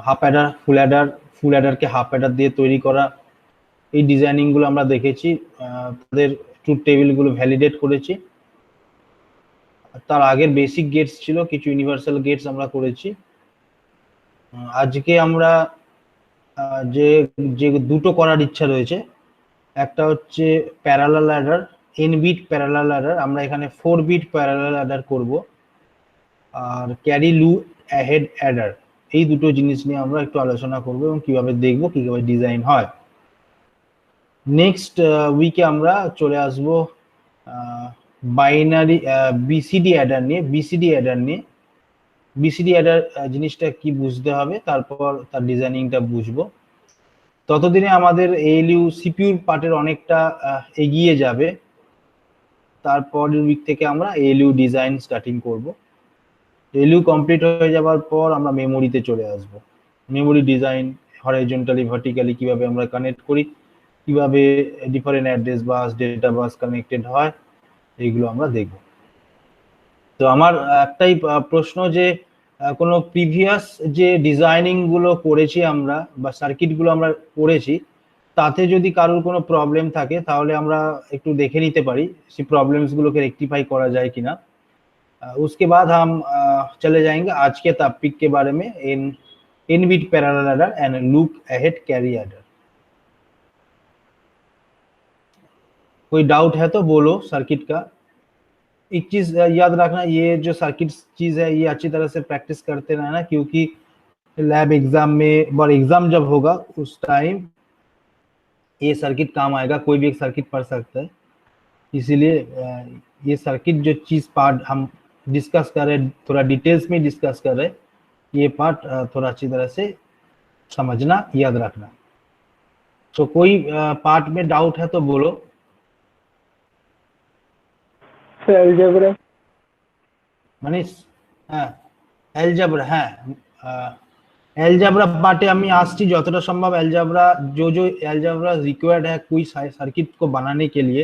Half Eder, ফুল অ্যাডারকে half Eder দিয়ে তৈরি করা, এই ডিজাইনিং গুলো আমরা দেখেছি। তাদের ট্রুথ টেবিল গুলো ভ্যালিডেট করেছি। তার আগের বেসিক গেটস ছিল, কিছু ইউনিভার্সাল গেটস আমরা করেছি। আজকে আমরা যে যে দুটো করার ইচ্ছা রয়েছে, একটা হচ্ছে parallel adder, n bit parallel adder, আমরা এখানে 4 বিট প্যারালাল অ্যাডার করব, আর ক্যারি লু অ্যাহেড অ্যাডার, এই দুটো জিনিস নিয়ে আমরা একটু আলোচনা করব এবং কিভাবে দেখব কিভাবে ডিজাইন হয়। নেক্সট উইকে আমরা চলে আসব বাইনারি বিসিডি অ্যাডার নিয়ে। বিসিডি অ্যাডার জিনিসটা কি বুঝতে হবে, তারপর তার ডিজাইনিংটা বুঝবো। ততদিনে আমাদের এএলইউ সিপিইউর পার্টের অনেকটা এগিয়ে যাবে। তারপরের উইক থেকে আমরা এএলইউ ডিজাইন স্টার্টিং করব। এএলইউ কমপ্লিট হয়ে যাওয়ার পর আমরা মেমোরিতে চলে আসব। মেমোরি ডিজাইন হরাইজন্টালি ভার্টিক্যালি কিভাবে আমরা কানেক্ট করি, কিভাবে ডিফারেন্ট অ্যাড্রেস বাস, ডেটা বাস কানেক্টেড হয়, এইগুলো আমরা দেখব। তো আমার একটাই প্রশ্ন, যে কোনো প্রিভিয়াস যে ডিজাইনিং গুলো করেছি আমরা বা সার্কিট গুলো আমরা করেছি, তাতে যদি কারোর কোনো প্রবলেম থাকে তাহলে আমরা একটু দেখে নিতে পারি সেই प्रॉब्लम्स গুলোকে रेक्टिफाई करा जाए कि ना। उसके बाद हम चले जाएंगे आज के टॉपिक के बारे में, n bit parallel adder and look ahead carry adder. कोई डाउट है तो बोलो सर्किट का। एक चीज याद रखना, ये जो सर्किट चीज है ये अच्छी तरह से प्रैक्टिस करते रहना, क्योंकि लैब एग्जाम में और एग्जाम जब होगा उस टाइम ये सर्किट काम आएगा। कोई भी एक सर्किट पढ़ सकता है, इसीलिए ये सर्किट जो चीज पार्ट हम डिस्कस कर रहे हैं, थोड़ा डिटेल्स में डिस्कस कर रहे हैं, ये पार्ट थोड़ा अच्छी तरह से समझना, याद रखना। तो कोई पार्ट में डाउट है तो बोलो। अलजेब्रा मनीष, হ্যাঁ অ্যালজেব্রা, হ্যাঁ অ্যালজেব্রা पार्टे আমি আসছি। যতটা সম্ভব অ্যালজেব্রা जो অ্যালজেব্রা रिक्वायर्ड है कोई सर्किट को बनाने के लिए,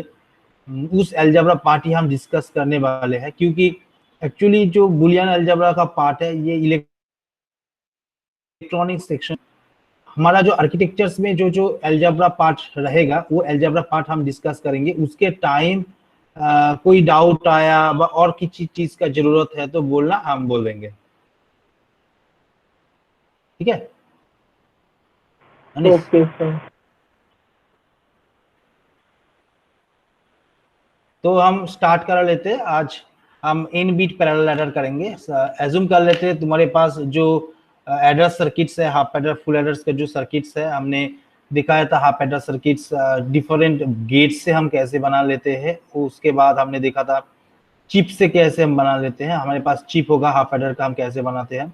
उस अलजेब्रा पार्ट ही हम डिस्कस करने वाले हैं, क्योंकि एक्चुअली जो बुलियन अलजेब्रा का पार्ट है ये इलेक्ट्रॉनिक सेक्शन, हमारा जो आर्किटेक्चर्स में जो अलजेब्रा पार्ट रहेगा वो अलजेब्रा पार्ट हम डिस्कस करेंगे। उसके टाइम कोई डाउट आया और किसी चीज का जरूरत है तो बोलना, हम बोल देंगे, ठीक है। Okay sir. तो हम स्टार्ट कर लेते हैं। आज हम इन बिट पैरेलल एडर करेंगे। एज्यूम कर लेते हैं तुम्हारे पास जो एडर सर्किट्स है, हाफ एडर फुल एडर्स का जो सर्किट्स है, हमने दिखाया था half adder circuits different gates से हम कैसे बना लेते हैं। उसके बाद हमने देखा था चिप से कैसे हम बना लेते हैं, हमारे पास चिप होगा हाफ एडर का, हम कैसे बनाते हैं।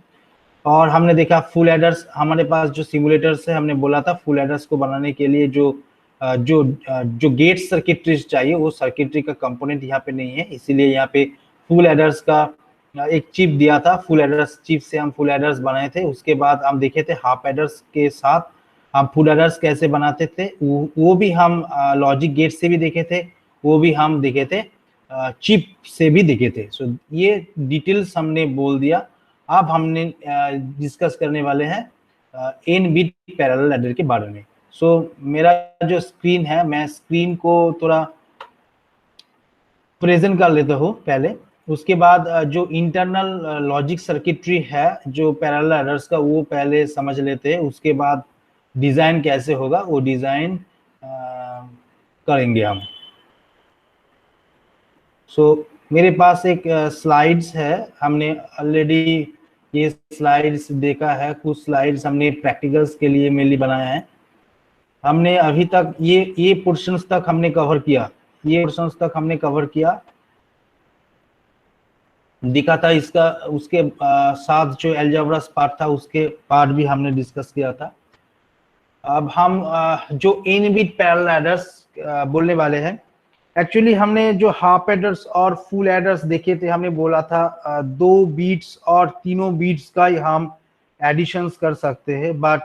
और हमने देखा फुल एडर्स, हमारे पास जो सिमुलेटर्स है, हमने बोला था फुल एडर्स को बनाने के लिए जो गेट सर्किटरी चाहिए वो सर्किटरी का कंपोनेंट यहाँ पे नहीं है, इसीलिए यहाँ पे फुल एडर्स का एक चिप दिया था। फुल एडर्स चिप से हम फुल एडर्स बनाए थे। उसके बाद हम देखे थे हाफ एडर्स के साथ हम फुल एडर्स कैसे बनाते थे, वो भी हम लॉजिक गेट से भी देखे थे, वो भी हम देखे थे चिप से भी देखे थे। सो ये डिटेल्स हमने बोल दिया। अब हमने डिस्कस करने वाले हैं एन बिट पैरेलल एडर के बारे में। सो मेरा जो स्क्रीन है, मैं स्क्रीन को थोड़ा प्रेजेंट कर लेता हूँ पहले। उसके बाद जो इंटरनल लॉजिक सर्किटरी है जो पैरेलल एडर्स का, वो पहले समझ लेते हैं। उसके बाद डिजाइन कैसे होगा वो डिजाइन करेंगे हम। सो मेरे पास एक स्लाइड्स है, हमने ऑलरेडी ये स्लाइड्स देखा है, कुछ स्लाइड्स हमने प्रैक्टिकल्स के लिए मेनली बनाया है। हमने अभी तक ये पोर्शंस तक हमने कवर किया, ये पोर्शंस तक हमने कवर किया, दिखा था इसका। उसके साथ जो अलजेब्रास पार्ट था उसके पार्ट भी हमने डिस्कस किया था। अब हम जो इन बिट पैरेलल एडर्स बोलने वाले हैं, एक्चुअली हमने जो हाफ एडर्स और फुल एडर्स देखे थे, हमने बोला था 2 बीट्स और तीनों बीट्स का हम एडिशंस कर सकते हैं। बट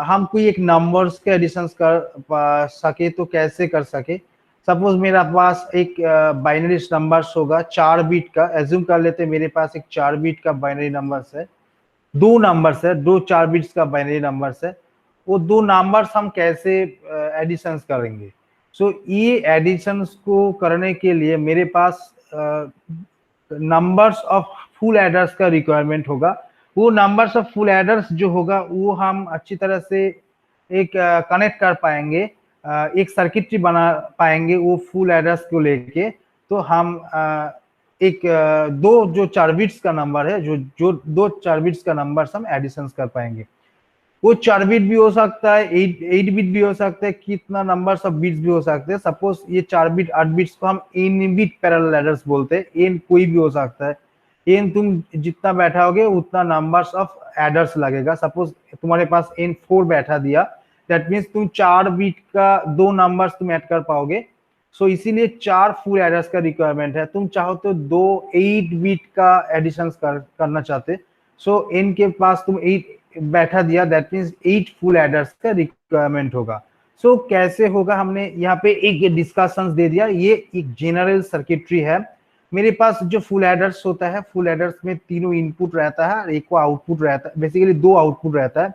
हम कोई एक नंबर्स के एडिशंस कर सके तो कैसे कर सके। सपोज मेरा पास एक बाइनरी नंबर्स होगा 4 बिट का, एज्यूम कर लेते मेरे पास एक 4 बिट का बाइनरी नंबर्स है। दो नंबर्स है, दो 4 बिट्स का बाइनरी नंबर्स है, वो दो नंबर्स हम कैसे एडिशंस करेंगे। सो ये एडिशंस को करने के लिए मेरे पास नंबर्स ऑफ फुल एडर्स का रिक्वायरमेंट होगा। वो नंबर्स ऑफ फुल एडर्स जो होगा वो हम अच्छी तरह से एक कनेक्ट कर पाएंगे, एक सर्किटरी बना पाएंगे वो फुल एडर्स को लेके। तो हम एक दो जो 4 बिट्स का नंबर है, जो जो दो 4 बिट्स का नंबर हम एडिशंस कर पाएंगे। वो 4 बिट भी हो सकता है, 8 बिट भी हो सकता है, कितना नंबर सब बिट्स भी हो सकते हैं। सपोज ये 4 बिट 8 बिट्स को हम एन बिट पैरेलल एडर्स बोलते हैं। एन कोई भी हो सकता है, एन तुम जितना बैठाओगे उतना नंबर्स ऑफ एडर्स लगेगा। सपोज तुम्हारे पास एन 4 बैठा दिया, दैट मीन्स तुम 4 बिट का दो नंबर्स तुम ऐड कर पाओगे। सो इसीलिए 4 फुल एडर्स का रिक्वायरमेंट है। तुम चाहो तो दो 8 बिट का एडिशन करना चाहते, सो एन के पास तुम 8 बैठा दिया, दैट मीन्स 8 फुल एडर्स का रिक्वायरमेंट होगा। सो कैसे होगा, हमने यहाँ पे एक डिस्कशन दे दिया। ये एक जनरल सर्किटरी है। मेरे पास जो फुल एडर्स होता है, फुल एडर्स में तीनों इनपुट रहता है और एक को आउटपुट रहता है, बेसिकली दो आउटपुट रहता है।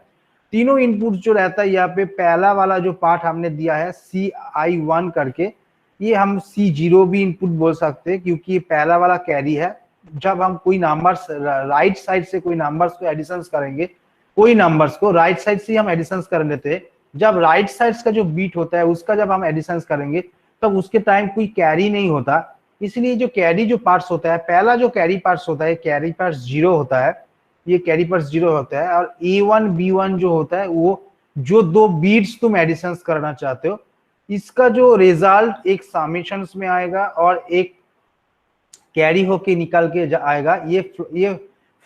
तीनों इनपुट जो रहता है, यहाँ पे पहला वाला जो पार्ट हमने दिया है CI1 करके, ये हम C0 भी इनपुट बोल सकते हैं, क्योंकि ये पहला वाला कैरी है। जब हम कोई नंबर्स राइट साइड से कोई नंबर्स को एडिशन करेंगे, कोई नंबर्स को राइट साइड से हम एडिशन कर लेते हैं, जब राइट साइड का जो बीट होता है उसका जब हम एडिशन करेंगे तब उसके टाइम कोई कैरी नहीं होता। इसलिए जो कैरी जो पार्ट्स होता है, पहला जो कैरी पार्ट्स होता है, कैरी पार्ट्स 0 होता है, ये कैरी पार्ट्स 0 होता है। और A1 B1 जो होता है, वो जो दो बीट्स तुम एडिशन करना चाहते हो, इसका जो रिजल्ट एक समेशंस में आएगा और एक कैरी होके निकल के आएगा। ये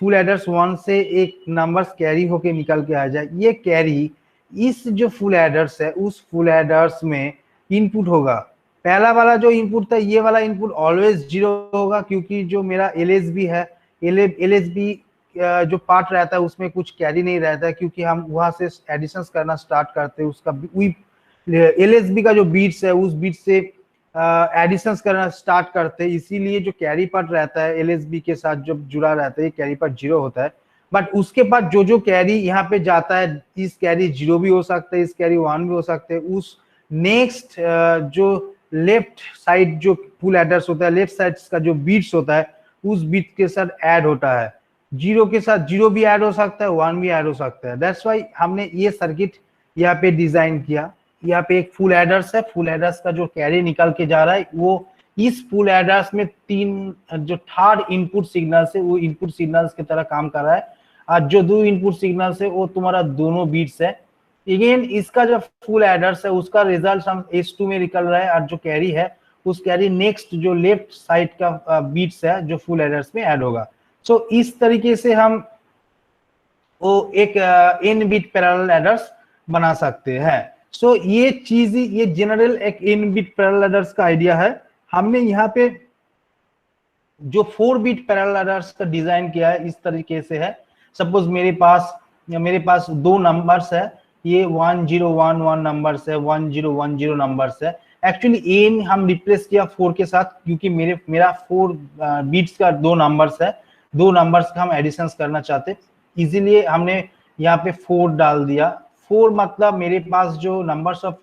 फुल एडर्स 1 से एक नंबर्स कैरी होके निकल के आ जाए। ये कैरी इस जो फुल एडर्स है उस फुल एडर्स में इनपुट होगा। पहला वाला जो इनपुट था, ये वाला इनपुट ऑलवेज 0 होगा, क्योंकि जो मेरा LSB है, LSB जो पार्ट रहता है उसमें कुछ कैरी नहीं रहता है, क्योंकि हम वहां से एडिशन करना स्टार्ट करते हैं। उसका LSB का जो बीट्स है उस बीट से एडिशन करना स्टार्ट करते हैं। इसीलिए जो कैरी पार्ट रहता है LSB के साथ जब जुड़ा रहता है, कैरी पार्ट 0 होता है। बट उसके बाद जो जो कैरी यहाँ पे जाता है, इस कैरी 0 भी हो सकता है, इस कैरी 1 भी हो सकते हैं। उस नेक्स्ट जो लेफ्ट साइड जो फुल एडर्स होता है, लेफ्ट साइड का जो बीट्स होता है, उस बीट के साथ ऐड होता है। 0 के साथ 0 भी ऐड हो सकता है, 1 भी ऐड हो सकता है। दैट्स वाई हमने ये सर्किट यहाँ पे डिजाइन किया। यहाँ पे एक फुल एडर्स है, फुल एडर्स का जो कैरी निकल के जा रहा है, वो इस फुल एडर्स में 3 जो थर्ड इनपुट सिग्नल्स है, वो इनपुट सिग्नल्स की तरह काम कर रहा है। और जो दो इनपुट सिग्नल्स है वो तुम्हारा दोनों बीट्स है। अगेन इसका जो फुल एडर्स है उसका रिजल्ट हम S2 में निकल रहा है, और जो कैरी है उस कैरी नेक्स्ट जो लेफ्ट साइड का बीट्स है जो फुल एडर्स में ऐड होगा। सो इस तरीके से हम वो एक n बिट पैरेलल एडर्स बना सकते हैं। सो ये चीज, ये जनरल एक n बिट पैरेलल एडर्स का आइडिया है। हमने यहाँ पे जो 4 बिट पैरेलल एडर्स का डिजाइन किया है इस तरीके से है। सपोज मेरे पास दो नंबर्स है, ये 1011 नंबर्स है, 1010 नंबर्स है। एक्चुअली n हम रिप्लेस किया 4 के साथ, क्योंकि मेरा 4 बिट्स का दो नंबर्स है, दो नंबर्स का हम एडिशन करना चाहते, इसीलिए हमने यहाँ पे 4 डाल दिया। 4 मतलब मेरे पास जो नंबर्स ऑफ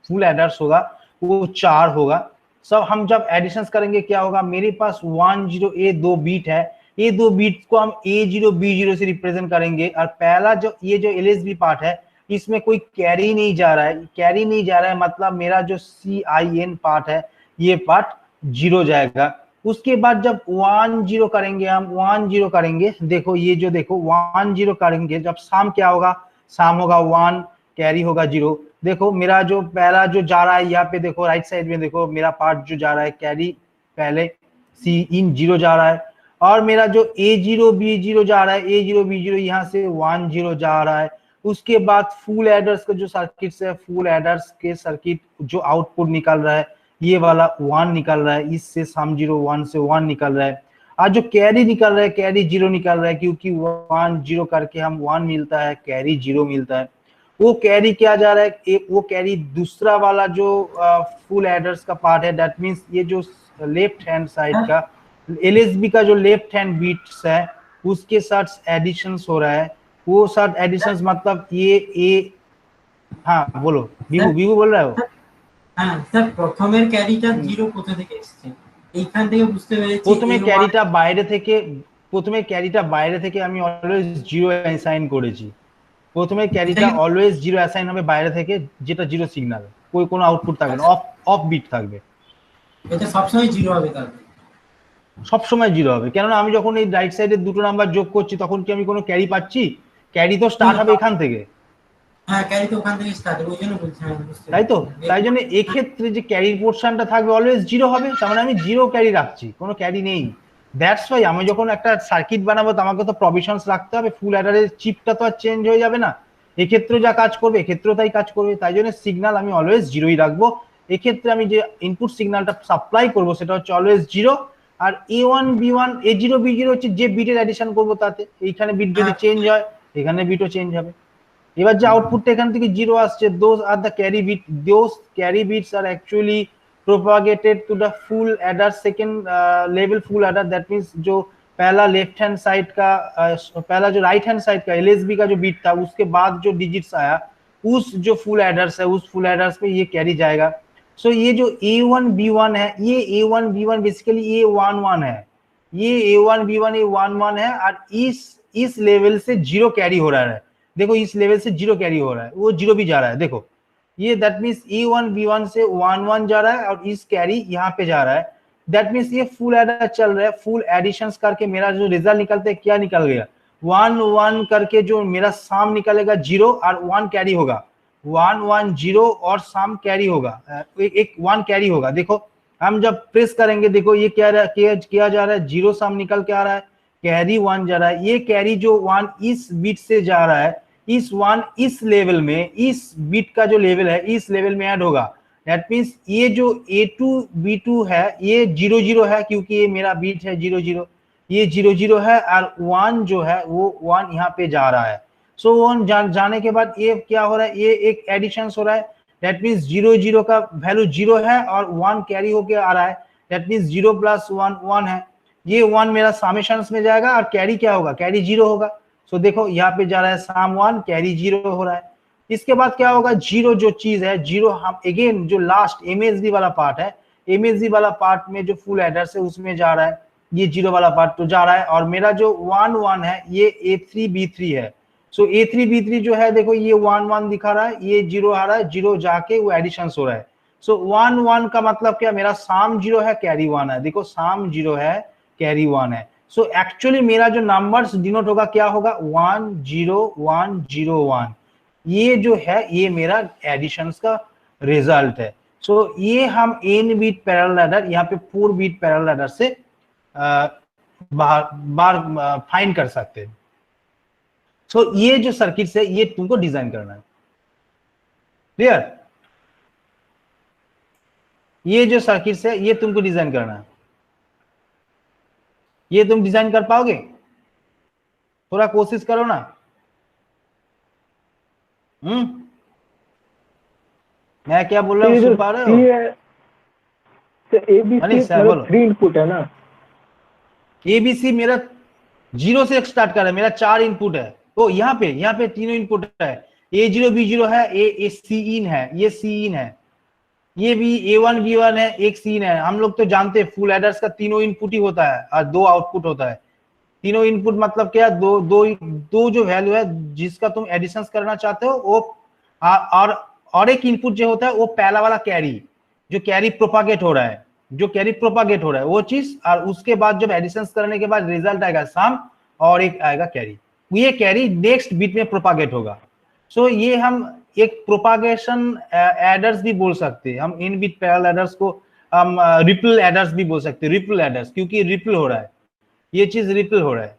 फुल एडर्स होगा वो 4 होगा। सब हम जब एडिशन करेंगे क्या होगा, मेरे पास 10 ये दो बीट है, ये दो बीट को हम A0 B0 से रिप्रेजेंट करेंगे। और पहला जो ये जो LSB पार्ट है, इसमें कोई कैरी नहीं जा रहा है, कैरी नहीं जा रहा है मतलब मेरा जो CIN पार्ट है ये पार्ट 0 जाएगा। उसके बाद जब 10 करेंगे, हम 10 करेंगे, देखो ये जो देखो 10 करेंगे, जब शाम क्या होगा, शाम होगा 1, कैरी होगा 0। देखो मेरा जो पहला जो जा रहा है यहाँ पे, देखो राइट साइड में देखो मेरा पार्ट जो जा रहा है, कैरी पहले CIN 0 जा रहा है, और मेरा जो A0 B0 जा रहा है, A0 B0 यहाँ से 10 जा रहा है। उसके बाद फुल एडर्स का जो सर्किट है, फुल एडर्स के सर्किट जो आउटपुट निकल रहा है, ये वाला 1 निकल रहा है, इससे सम 0 1 से 1 निकल रहा है। और जो कैरी निकल रहा है, कैरी 0 निकल रहा है, क्योंकि 1 0 करके हम 1 मिलता है, कैरी 0 मिलता है। वो कैरी क्या जा रहा है, वो कैरी दूसरा वाला जो फुल एडर्स का पार्ट है, दैट मीन्स ये जो लेफ्ट हैंड साइड का LSB का जो लेफ्ट हैंड बीट्स है, उसके साथ एडिशंस हो रहा है, वो साथ एडिशंस मतलब ये ए, हाँ बोलो বিভু বিভু বল रहा हो। হ্যাঁ স্যার প্রথমের ক্যারিটা 0 কোথা থেকে এসেছে এইখান থেকে বুঝতে পেরেছি প্রথমে ক্যারিটা বাইরে থেকে, প্রথমে ক্যারিটা বাইরে থেকে আমি অলওয়েজ 0 অ্যাসাইন করেছি। প্রথমে ক্যারিটা অলওয়েজ 0 অ্যাসাইন হবে বাইরে থেকে, যেটা 0 সিগন্যাল, কোনো আউটপুট থাকবে না, অফ বিট থাকবে। এটা সবসময় 0 হবে তাহলে? সব সময় 0 হবে, কেননা আমি যখন এই রাইট সাইডে দুটো নাম্বার যোগ করছি তখন কি আমি কোনো ক্যারি পাচ্ছি? ক্যারি তো স্টার্ট হবে এখান থেকে। হ্যাঁ ক্যারি তো ওখান থেকে স্টার্ট হবে, ওইজন্য বলছি। তাই তো, তাই জন্য এই ক্ষেত্রে যে ক্যারির পোরশনটা থাকবে অলওয়েজ 0 হবে, তার মানে আমি 0 ক্যারি রাখছি, কোনো ক্যারি নেই। দ্যাটস ওয়াই আমি যখন একটা সার্কিট বানাবো তো আমাকে তো প্রভিশনস রাখতে হবে, ফুল অ্যাডারের চিপটা তো আর চেঞ্জ হয়ে যাবে না, এক্ষেত্রে যা কাজ করবে এক্ষেত্রেও তাই কাজ করবে, তাই জন্য সিগন্যাল আমি অলওয়েজ 0ই রাখবো। এক্ষেত্রে আমি যে ইনপুট সিগন্যালটা সাপ্লাই করবো সেটা হচ্ছে অলওয়েজ 0, আর A1 B1 A0 B0 হচ্ছে যে বিটের অ্যাডিশন করবো তাতে, এইখানে বিট যদি চেঞ্জ হয় এখানে বিটও চেঞ্জ হবে। এবার যে আউটপুটটা এখান থেকে 0 আসছে, those are the carry bit, those carry bits are actually propagated to the full adder second level full adder, that means जो पहला लेफ्ट हैंड साइड का पहला जो राइट हैंड साइड का LSB का जो बीट था उसके बाद जो डिजिट्स आया उस जो फुल एडर्स है उस फुल एडर्स पे ये कैरी जाएगा। सो ये जो A1 B1 है, ये A1 B1 बेसिकली A11 है, ये A1 B1 A11 है, और इस लेवल से 0 कैरी हो रहा है। देखो इस लेवल से 0 कैरी हो रहा है, वो 0 भी जा रहा है, देखो ये दैट मीन्स A1 B1 से 1 जा रहा है और इस कैरी यहाँ पे जा रहा है, दैट मीन्स ये फुल एडर चल रहा है। फुल एडिशंस करके मेरा जो रिजल्ट निकलता है क्या निकल गया, 1 1 करके जो मेरा साम निकलेगा 0 और 1 कैरी होगा, 1 1 0 और साम कैरी होगा, एक 1 कैरी होगा। देखो हम जब प्रेस करेंगे देखो ये किया जा रहा है, 0 साम निकल के आ रहा है, कैरी 1 जा रहा है, ये कैरी जो 1 इस बीट से जा रहा है, इस 1 इस लेवल में, इस बीट का जो लेवल है इस लेवल में ऐड होगा। दैट मीन्स ये जो A2 B2 है ये 0 0 है, क्योंकि ये मेरा बीट है 0 0, ये 0 0 है, और 1 जो है वो 1 यहाँ पे जा रहा है। सो 1 जाने के बाद ये क्या हो रहा है, ये एक एडिशन हो रहा है, दैट मीन्स 0 0 का वैल्यू 0 है और 1 कैरी होके आ रहा है, दैट मीन्स 0 + 1 1 है, ये 1 मेरा समेशंस में जाएगा और कैरी क्या होगा, कैरी 0 होगा। सो देखो यहाँ पे जा रहा है साम 1, कैरी 0 हो रहा है। इसके बाद क्या होगा, 0 जो चीज है 0 हम अगेन जो लास्ट MSB वाला पार्ट है, MSB वाला पार्ट में जो फुल एडर्स है उसमें जा रहा है, ये 0 वाला पार्ट तो जा रहा है, और मेरा जो 1 1 है ये A3 B3 है। सो A3 B3 जो है देखो ये 1 1 दिखा रहा है, ये 0 आ रहा है, 0 जाके वो एडिशन हो रहा है। सो 1 1 का मतलब क्या, मेरा साम 0 है कैरी 1 है, देखो साम 0 है कैरी 1 है। सो एक्चुअली मेरा जो नंबर्स डिनोट होगा क्या होगा, 1 0 1 0 1, ये जो है ये मेरा एडिशंस का रिजल्ट है। सो ये हम n बीट पैरेलल एडर, यहाँ पे 4 बीट पैरेलल एडर से बार फाइंड कर सकते हैं। सो ये जो सर्किट है ये तुमको डिजाइन करना है, क्लियर? ये जो सर्किट है ये तुमको डिजाइन करना है, ये तुम डिजाइन कर पाओगे? थोड़ा कोशिश करो ना। मैं क्या बोल रहा हूँ, सुन पा रहे हो? ABC 3 इनपुट है ना, ABC मेरा 0 से स्टार्ट कर रहा है, मेरा 4 इनपुट है। तो यहाँ पे तीनों इनपुट है, A0 B0 है, A Cin है, ये Cin है, ये भी A1 B1 है, एक सीन है। हम लोग तो जानते हैं फुल एडर्स का तीनों इनपुट ही होता है और 2 आउटपुट होता है। तीनों इनपुट मतलब क्या, दो जो वैल्यू है जिसका तुम एडिशंस करना चाहते हो वो, और एक इनपुट जो होता है वो पहला वाला कैरी, जो कैरी प्रोपागेट हो रहा है, वो चीज, और उसके बाद जब एडिशंस करने के बाद रिजल्ट आएगा सम और एक आएगा कैरी, ये कैरी नेक्स्ट बीट में प्रोपागेट होगा। सो ये हम एक प्रोपागेशन एडर्स भी बोल सकते हैं, हम इन बीट पैरेलल एडर्स को हम रिपल एडर्स भी बोल सकते हैं, रिपल एडर्स, क्योंकि रिपल हो रहा है, ये चीज रिपल हो रहा है,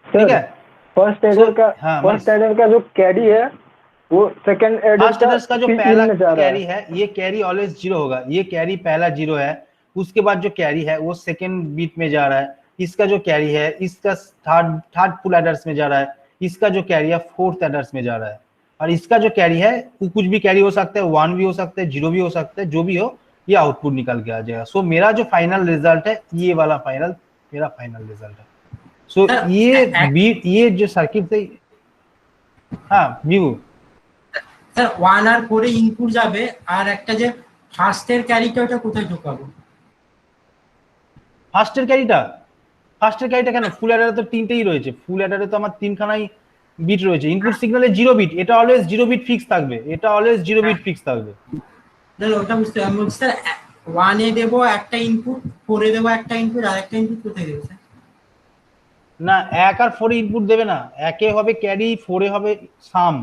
ठीक है? फर्स्ट एडर का जो कैरी है वो सेकंड एडर का जो पहला कैरी है, ये कैरी ऑलवेज 0 होगा, ये कैरी पहला 0 है, उसके बाद जो कैरी है वो सेकंड बीट में जा रहा है, इसका जो कैरी है इसका थर्ड फुल एडर्स में जा रहा है, इसका जो कैरी है फोर्थ एडर्स में जा रहा है, और इसका जो कैरी है कुछ भी कैरी हो सकता है, 1 भी हो सकता है, 0 भी हो सकता है, जो भी हो ये आउटपुट निकल के आ जाएगा। सो मेरा जो फाइनल रिजल्ट है ये वाला फाइनल मेरा फाइनल रिजल्ट है। सो ये जो सर्किट से, हाँ বিভু স্যার 1 আর 4 এ ইনপুট যাবে, আর একটা যে ফার্স্টের ক্যারিটা ওটা কোথায় ঢোকাবো? ফার্স্টের ক্যারিটা কেন, ফুল অ্যাডারে তো তিনটেই রয়েছে, ফুল অ্যাডারে তো আমার তিনখানাই বিট রয়েছে। ইনপুট সিগন্যালে 0 বিট, এটা অলওয়েজ 0 বিট ফিক্স থাকবে, এটা অলওয়েজ 0 বিট ফিক্স থাকবে। তাহলে ওটা বুঝতে আমি বলছি স্যার 1 এ দেবো একটা ইনপুট, 4 এ দেবো একটা ইনপুট, আর একটা ইনপুট কোথায় দেবো স্যার? না 1 আর 4 এ ইনপুট দেবে না, 1 এ হবে ক্যারি, 4 এ হবে সাম,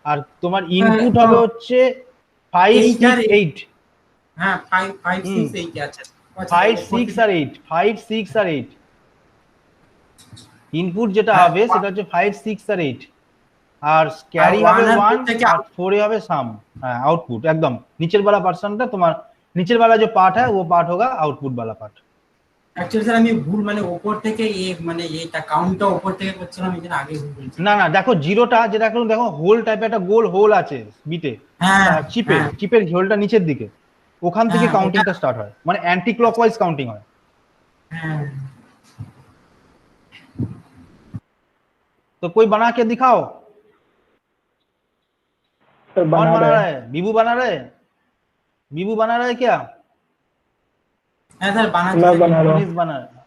আর তোমার ইনপুট হবে হচ্ছে 5 6 8। হ্যাঁ 5 5 6 8 আচ্ছা 5 6 আর 8, 5 6 আর 8 ইনপুট যেটা হবে সেটা হচ্ছে 5 6 আর 8, আর ক্যারি হবে 1 আর 4 এ হবে সাম। হ্যাঁ आउटपुट एकदम नीचे वाला पर्सन তোমার नीचे वाला जो पार्ट है वो पार्ट होगा आउटपुट वाला पार्ट। অ্যাকচুয়ালি স্যার আমি ভুল মানে উপর থেকে মানে এটা কাউন্টটা উপর থেকে করছিলাম, এই জন্য আগে ভুল বলছি। না দেখো জিরোটা যেটা এখন দেখো হোল টাইপের একটা গোল হোল আছে বিটে, চিপের হোলটা নিচের দিকে, ওখান থেকে কাউন্টিংটা স্টার্ট হয়, মানে অ্যান্টি ক্লকওয়াইজ কাউন্টিং হয়। হ্যাঁ तो कोई बना के दिखाओ, कौन बना रहा है? बीबू बना रहा है क्या? হ্যাঁ স্যার बना रहा हूँ। बना रहा है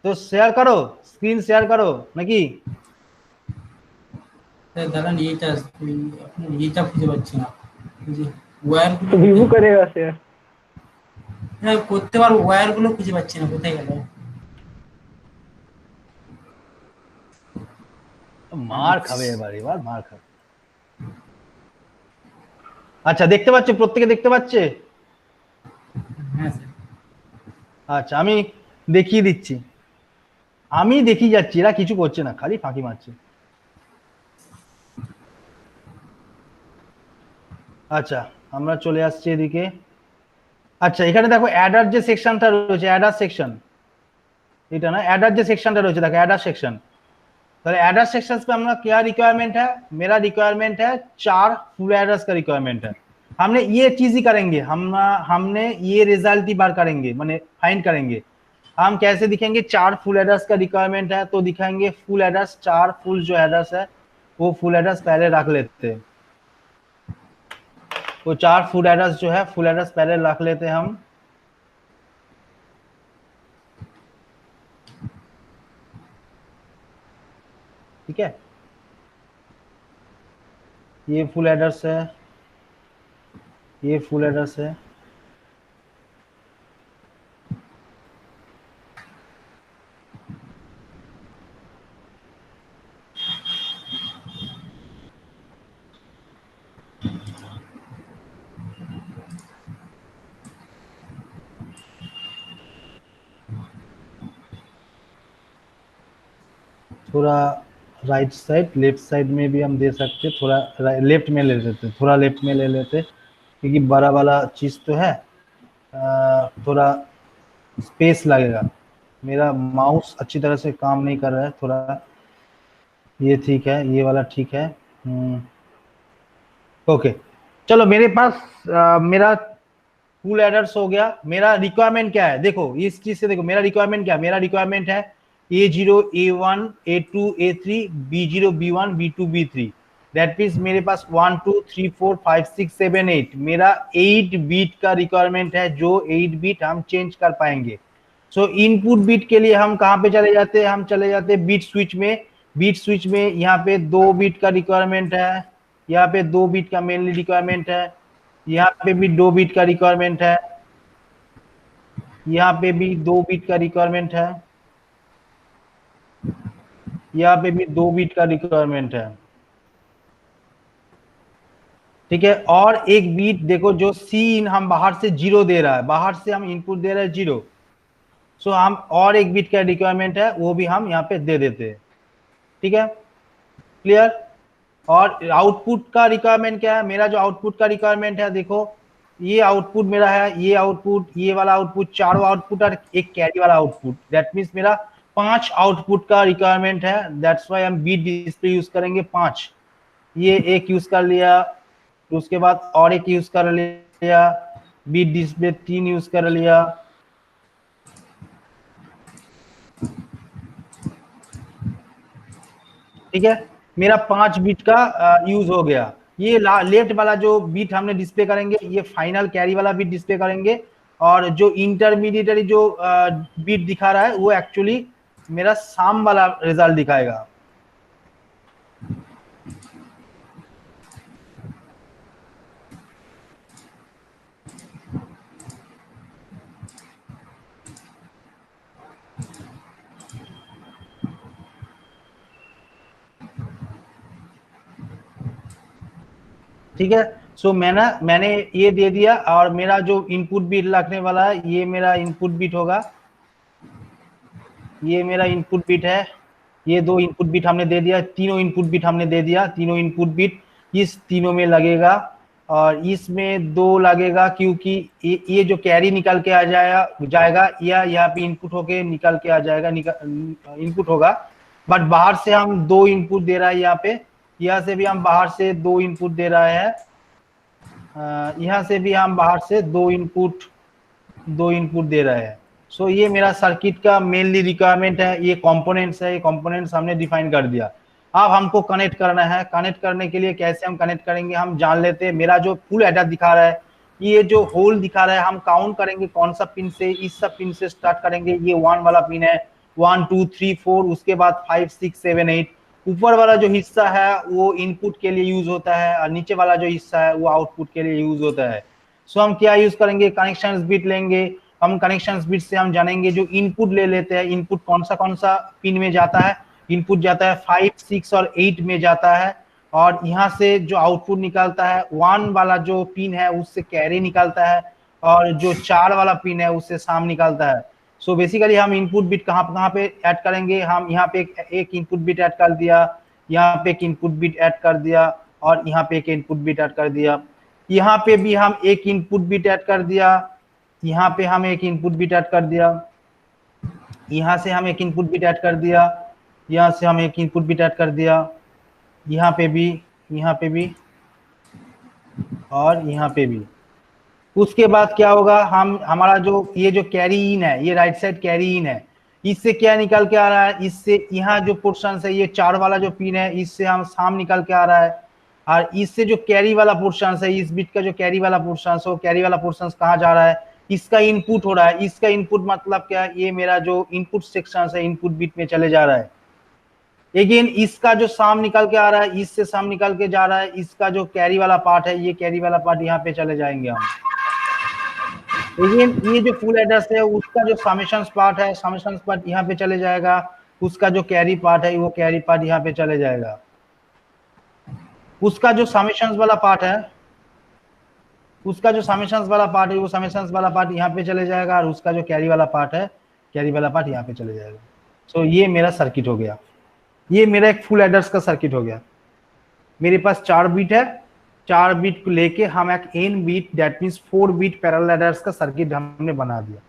तो शेयर करो, स्क्रीन शेयर करो নাকি? স্যার দাঁড়ান এইটা এইটা খুঁজে পাচ্ছি না, ওয়্যার तो वीवू करेगा शेयर। হ্যাঁ করতে পারবো, ওয়্যার গুলো খুঁজে পাচ্ছি না, কোথায় গেল? মার খাবে এবার মার খাবে। আচ্ছা দেখতে পাচ্ছ, প্রত্যেকে দেখতে পাচ্ছে? হ্যাঁ স্যার আচ্ছা আমি দেখিয়ে দিচ্ছি, আমি দেখিয়ে যাচ্ছি, এরা কিছু করছে না, খালি ফাঁকি মারছে। আচ্ছা আমরা চলে আসছি এদিকে। আচ্ছা এখানে দেখো অ্যাডার যে সেকশনটা রয়েছে, অ্যাডার সেকশন, এটা না অ্যাডাर जो सेक्शन रहा है, एडर सेक्शन, तो एडर सेक्शन पे हमारा क्या रिक्वायरमेंट है? मेरा रिक्वायरमेंट है 4 फुल एडर्स का रिक्वायरमेंट है। हमने ये चीज ही करेंगे, हमने ये रिजल्ट ही बार करेंगे, माने फाइंड करेंगे। हम कैसे दिखेंगे? 4 फुल एडर्स का रिक्वायरमेंट है तो दिखाएंगे फुल एडर्स, 4 फुल जो एडर्स है वो फुल एडर्स पहले रख लेते हैं, वो 4 फुल एडर्स जो है फुल एडर्स पहले रख लेते हैं हम। ठीक है, ये फुल एडर्स है, ये फुल एडर्स है, थोड़ा राइट साइड लेफ्ट साइड में भी हम दे सकते, थोड़ा लेफ्ट में ले लेते, थोड़ा लेफ्ट में ले लेते, क्योंकि बड़ा वाला चीज तो है, थोड़ा स्पेस लगेगा। मेरा माउस अच्छी तरह से काम नहीं कर रहा है, थोड़ा ये ठीक है, ये वाला ठीक है। ओके चलो, मेरे पास मेरा फुल एडर्स हो गया। मेरा रिक्वायरमेंट क्या है देखो, इस चीज से देखो मेरा रिक्वायरमेंट क्या है। मेरा रिक्वायरमेंट है A0 A1 A2 A3 B0 B1 B2 B3, that means मेरे पास 1 2 3 4 5 6 7 8, मेरा 8 बीट का रिक्वायरमेंट है, जो 8 बीट हम चेंज कर पाएंगे। सो इनपुट बीट के लिए हम कहाँ पे चले जाते हैं? हम चले जाते हैं बीट स्विच में। बीट स्विच में यहाँ पे 2 बीट का रिक्वायरमेंट है, यहाँ पे 2 बीट का मेनली रिक्वायरमेंट है, यहाँ पे भी 2 बीट का रिक्वायरमेंट है, यहाँ पे भी 2 बीट का रिक्वायरमेंट है, यहाँ पे भी 2 बीट का रिक्वायरमेंट है। ठीक है, और एक बीट देखो जो सी इन हम बाहर से 0 दे रहा है, बाहर से हम इनपुट दे रहे हैं 0, सो हम और एक बीट का रिक्वायरमेंट है, वो भी हम यहाँ पे दे देते हैं। ठीक है क्लियर। और आउटपुट का रिक्वायरमेंट क्या है? मेरा जो आउटपुट का रिक्वायरमेंट है देखो, ये आउटपुट मेरा है, ये आउटपुट, ये वाला आउटपुट, चारों आउटपुट और एक कैरी वाला आउटपुट, दैट मीन्स मेरा 5 आउटपुट का रिक्वायरमेंट है। दैट्स वाई हम बीट डिस्प्ले यूज करेंगे 5। ये एक यूज कर लिया, उसके बाद और एक यूज कर लिया, बीट डिस्प्ले 3 यूज कर लिया, ठीक है, मेरा 5 बीट का यूज हो गया। ये लेफ्ट वाला जो बीट हमने डिस्प्ले करेंगे ये फाइनल कैरी वाला बीट डिस्प्ले करेंगे, और जो इंटरमीडिएटरी जो बीट दिखा रहा है वो एक्चुअली मेरा शाम वाला रिजल्ट दिखाएगा। ठीक है, सो मैंने ये दे दिया, और मेरा जो इनपुट बीट लगने वाला है ये मेरा इनपुट बीट होगा, ये मेरा इनपुट बीट है। ये 2 इनपुट बीट हमने दे दिया, तीनों इनपुट बीट हमने दे दिया, तीनों इनपुट बीट इस तीनों में लगेगा, और इसमें 2 लगेगा क्योंकि ये जो कैरी निकल के आ जाएगा या यहाँ पे इनपुट होके निकल के आ जाएगा, इनपुट होगा, बट बाहर से हम 2 इनपुट दे रहा है यहाँ पे, यहाँ से भी हम बाहर से 2 इनपुट दे रहा है, यहाँ से भी हम बाहर से 2 इनपुट दे रहे हैं। सो ये मेरा सर्किट का मेनली रिक्वायरमेंट है, ये कंपोनेंट्स है, ये कंपोनेंट्स हमने डिफाइन कर दिया। अब हमको कनेक्ट करना है, कनेक्ट करने के लिए कैसे हम कनेक्ट करेंगे हम जान लेते हैं। मेरा जो फुल एडर दिखा रहा है, ये जो होल दिखा रहा है, हम काउंट करेंगे कौन सा पिन से, इस सब पिन से स्टार्ट करेंगे। ये 1 वाला पिन है, 1 2 3 4, उसके बाद 5 6 7 8। ऊपर वाला जो हिस्सा है वो इनपुट के लिए यूज होता है, और नीचे वाला जो हिस्सा है वो आउटपुट के लिए यूज होता है। सो हम क्या यूज करेंगे, कनेक्शंस बिट लेंगे। हम कनेक्शंस बिट से हम जानेंगे जो इनपुट ले लेते हैं, इनपुट कौन सा पिन में जाता है। इनपुट जाता है 5 6 और 8 में जाता है, और यहाँ से जो आउटपुट निकलता है 1 वाला जो पिन है उससे कैरी निकलता है, और जो 4 वाला पिन है उससे शाम निकलता है। सो बेसिकली हम इनपुट बिट कहाँ पे ऐड करेंगे, हम यहाँ पे एक इनपुट बिट ऐड कर दिया, यहाँ पे एक इनपुट बिट ऐड कर दिया, और यहाँ पे एक इनपुट बिट ऐड कर दिया, यहाँ पे भी हम एक इनपुट बिट ऐड कर दिया, यहाँ पे हम एक इनपुट बिट ऐड कर दिया, यहाँ से हम एक इनपुट बिट ऐड कर दिया, यहाँ से हम एक इनपुट बिट ऐड कर दिया, यहाँ पे भी और यहाँ पे भी। उसके बाद क्या होगा, हमारा जो ये जो कैरी इन है, ये राइट साइड कैरी इन है, इससे क्या निकल के आ रहा है, इससे यहाँ जो पोर्शन है, ये 4 वाला जो पिन है, इससे हम शाम निकल के आ रहा है, और इससे जो कैरी वाला पोर्शन है, इस बिट का जो कैरी वाला पोर्शन है, वो कैरी वाला पोर्शन कहाँ जा रहा है, इसका इनपुट हो रहा है। इसका इनपुट मतलब क्या, ये मेरा जो इनपुट सेक्शन है इनपुट बिट में चले जा रहा है। लेकिन इसका जो शाम निकल के आ रहा है, इससे शाम निकल के जा रहा है, इसका जो कैरी वाला पार्ट है, ये कैरी वाला पार्ट यहाँ पे चले जाएंगे हम। लेकिन ये जो फुल एड्रेस है उसका जो समेशंस पार्ट है, समेशंस पार्ट यहाँ पे चले जाएगा, उसका जो कैरी पार्ट है वो कैरी पार्ट यहाँ पे चले जाएगा। उसका जो समेशंस वाला पार्ट है, उसका जो समेशंस वाला पार्ट है वो समेशंस वाला पार्ट यहाँ पे चले जाएगा, और उसका जो कैरी वाला पार्ट है, कैरी वाला पार्ट यहाँ पे चले जाएगा। सो ये मेरा सर्किट हो गया, ये मेरा एक फुल एड्रेस का सर्किट हो गया। मेरे पास 4 बीट है, 4 बीट को लेके हम एक n bit, that means 4 bit parallel adders का सर्किट हमने बना दिया।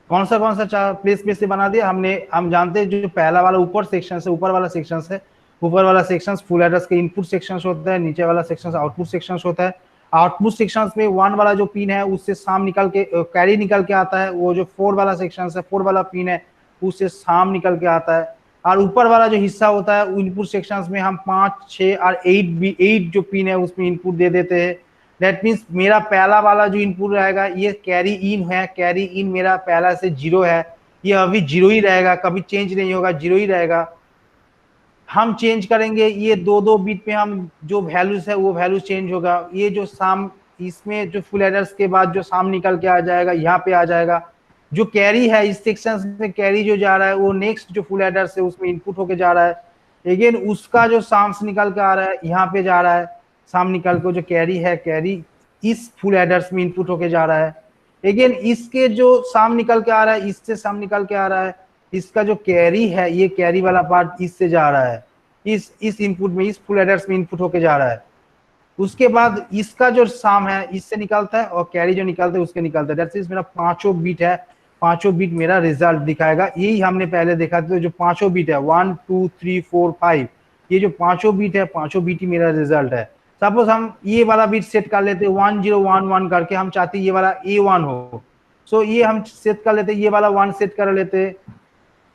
कौन सा 4 प्लेस में से बना दिया हमने, हम जानते हैं जो पहला वाला ऊपर सेक्शन है, ऊपर वाला सेक्शन है, ऊपर वाला सेक्शन फुल एड्रेस के इनपुट सेक्शन होता है, नीचे वाला सेक्शन आउटपुट सेक्शन होता है। आउटपुट सेक्शन में 1 वाला जो पिन है उससे शाम निकल के कैरी निकल के आता है, वो जो 4 वाला सेक्शन है, 4 वाला पिन है उससे शाम निकल के आता है। और ऊपर वाला जो हिस्सा होता है इनपुट सेक्शंस में हम 5 6 और 8 जो पिन है उसमें इनपुट दे देते हैं। दैट मीन्स मेरा पहला वाला जो इनपुट रहेगा ये कैरी इन है, कैरी इन मेरा पहला से 0 है, ये अभी 0 ही रहेगा, कभी चेंज नहीं होगा, 0 ही रहेगा। हम चेंज करेंगे ये 2 बीट में, हम जो वैल्यूज है वो वैल्यू चेंज होगा। ये जो शाम, इसमें जो फुल एडर्स के बाद जो शाम निकल के आ जाएगा यहाँ पे आ जाएगा। जो कैरी है इस सेक्शन में कैरी जो जा रहा है वो नेक्स्ट जो फुल एडर्स है उसमें इनपुट होके जा रहा है। अगेन उसका जो शाम से निकल के आ रहा है यहाँ पे जा रहा है, शाम निकल के जो कैरी है, कैरी इस फुल एडर्स में इनपुट होके जा रहा है। अगेन इसके जो शाम निकल के आ रहा है, इससे शाम निकल के आ रहा है, इसका जो कैरी है ये कैरी वाला पार्ट इससे जा रहा है, इस इनपुट में, इस फुल एडर्स में इनपुट होके जा रहा है। उसके बाद इसका जो शाम है इससे निकलता है, और कैरी जो निकलता है उसके निकलता है। दैट्स इज मेरा 5 बीट है, 5 बीट मेरा रिजल्ट दिखाएगा। यही हमने पहले देखा था, जो 5 बीट है 1 2 3 4 5, ये जो 5 बीट है 5 बीट ही मेरा रिजल्ट है। सपोज हम ये वाला बीट सेट कर लेते 1 0 1 1 करके, हम चाहते ये वाला A1 हो, सो ये हम सेट कर लेते, ये वाला 1 सेट कर लेते,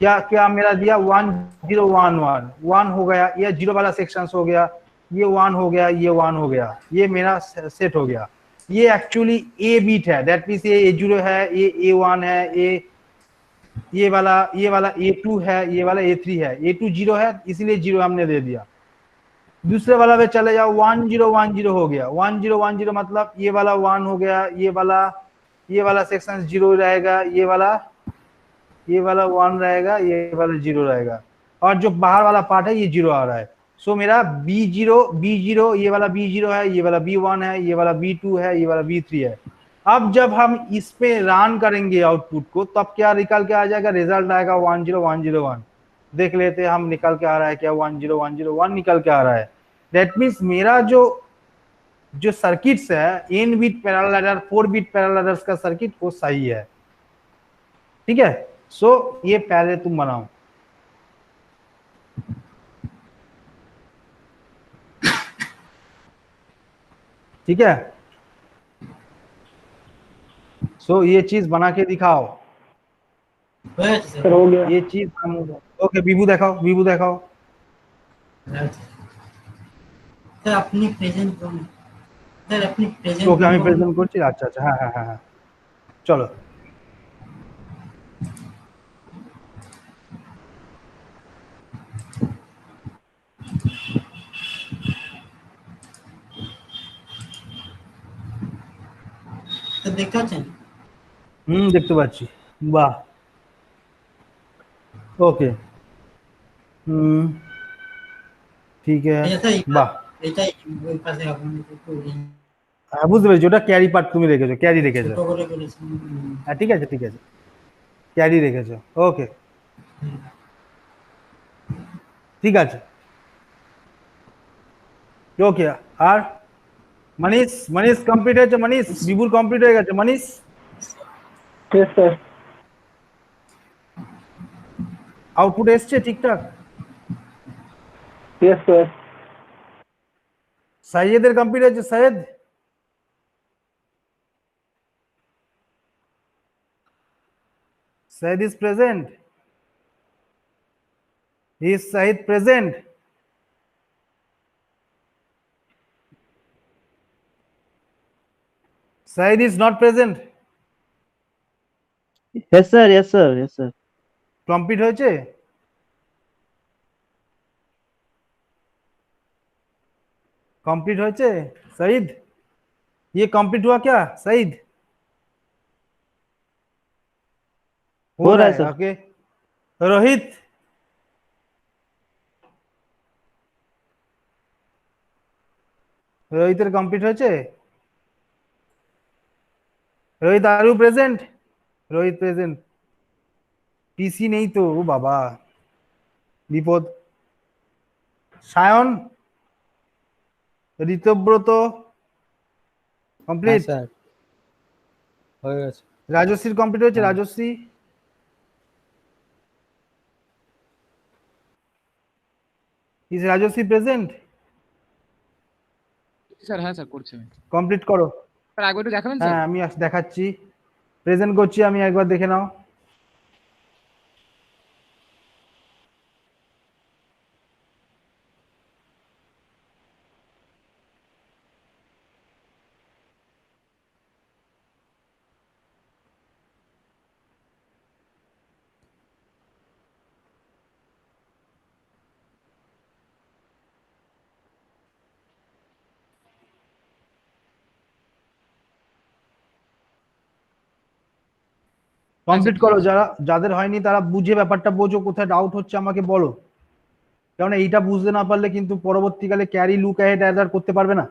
क्या क्या मेरा दिया 1011 1 हो गया, ये जीरो वाला सेक्शन हो गया, ये 1 हो गया, ये 1 हो गया, ये मेरा सेट हो गया। ये एक्चुअली ए बीट है, दैट मीन्स ये A0 है, ये A1 है, ये वाला A2 है, ये वाला A3 है, A2 0 है इसलिए 0 हमने दे दिया। दूसरे वाला पे चले जाओ, 1010 हो गया, 1010 मतलब ये वाला 1 हो गया, ये वाला सेक्शन 0 रहेगा, ये वाला 1 रहेगा, ये वाला 0 रहेगा, और जो बाहर वाला पार्ट है ये 0 आ रहा है। सो मेरा B0 ये वाला B0 है, ये वाला B1 है, ये वाला B2 है, ये वाला B3 है। अब जब हम इस पे रन करेंगे आउटपुट को, तब क्या निकल के आ जाएगा, रिजल्ट आएगा 10101। देख लेते हैं हम निकल के आ रहा है क्या, 10101 निकल के आ रहा है। दैट मीन्स मेरा जो सर्किट्स है, n bit parallel ladder 4 bit parallel ladders का सर्किट वो सही है। ठीक है, सो ये पहले तुम बनाओ। ठीक है, सो ये चीज बना के दिखाओ। सर हो गया। ये चीज हम ओके, विभू दिखाओ, विभू दिखाओ। सर अपनी प्रेजेंट सर अपनी प्रेजेंट ওকে আমি প্রেজেন্ট করছি, আচ্ছা আচ্ছা, হ্যাঁ হ্যাঁ হ্যাঁ হ্যাঁ, চলো। सर देखते पाচ্ছেন? দেখতে পাচ্ছি, বাহ, ওকে, ঠিক আছে, বাহ, এটাই ওই পাশে আপনি একটু হ্যাঁ বুঝতে পেরেছি, ওটা ক্যারি পার্ট তুমি রেখেছো, ক্যারি রেখেছো, ছোট করে করেছেন। হ্যাঁ ঠিক আছে ঠিক আছে, ক্যারি রেখেছো, ওকে ঠিক আছে, ওকে। আর মনীষ, মনীষ কমপ্লিট হয়েছে, মনীষ, বিভুর কমপ্লিট হয়ে গেছে, মনীষ यस सर। আউটপুট এসছে ঠিকঠাক? Yes sir. সাইয়েদের কমপ্লিট হয়েছে, Syed, Said is present. Is Said present? Said is not present. Yes sir, yes sir, yes sir. Complete হয়েছে? Complete হয়েছে? Said? ये complete हुआ क्या? Said? हो रहा है सर। ओके, रोहित, রোহিতের কমপ্লিট হয়েছে? Rohit are you present? Rohit present, PC নেই তো, ও বাবা বিপদ। সায়ন, ঋতব্রত কমপ্লিট, স্যার হয়ে গেছে। রাজশ্রীর কমপ্লিট হয়েছে? Rajshree, is Rajshree present? Sir হ্যাঁ স্যার করছি আমি। কমপ্লিট করো স্যার একবার একটু দেখাবেন স্যার? হ্যাঁ আমি দেখাচ্ছি, প্রেজেন্ট করছি আমি, একবার দেখে নাও। কমপ্লিট করো, যারা যাদের হয়নি তারা বুঝে ব্যাপারটা বোঝো, কোথায় ডাউট হচ্ছে আমাকে বলো, কারণ এইটা বুঝতে না পারলে কিন্তু পরবর্তীকালে ক্যারি লুক অ্যাহেড অ্যাডার করতে পারবে না।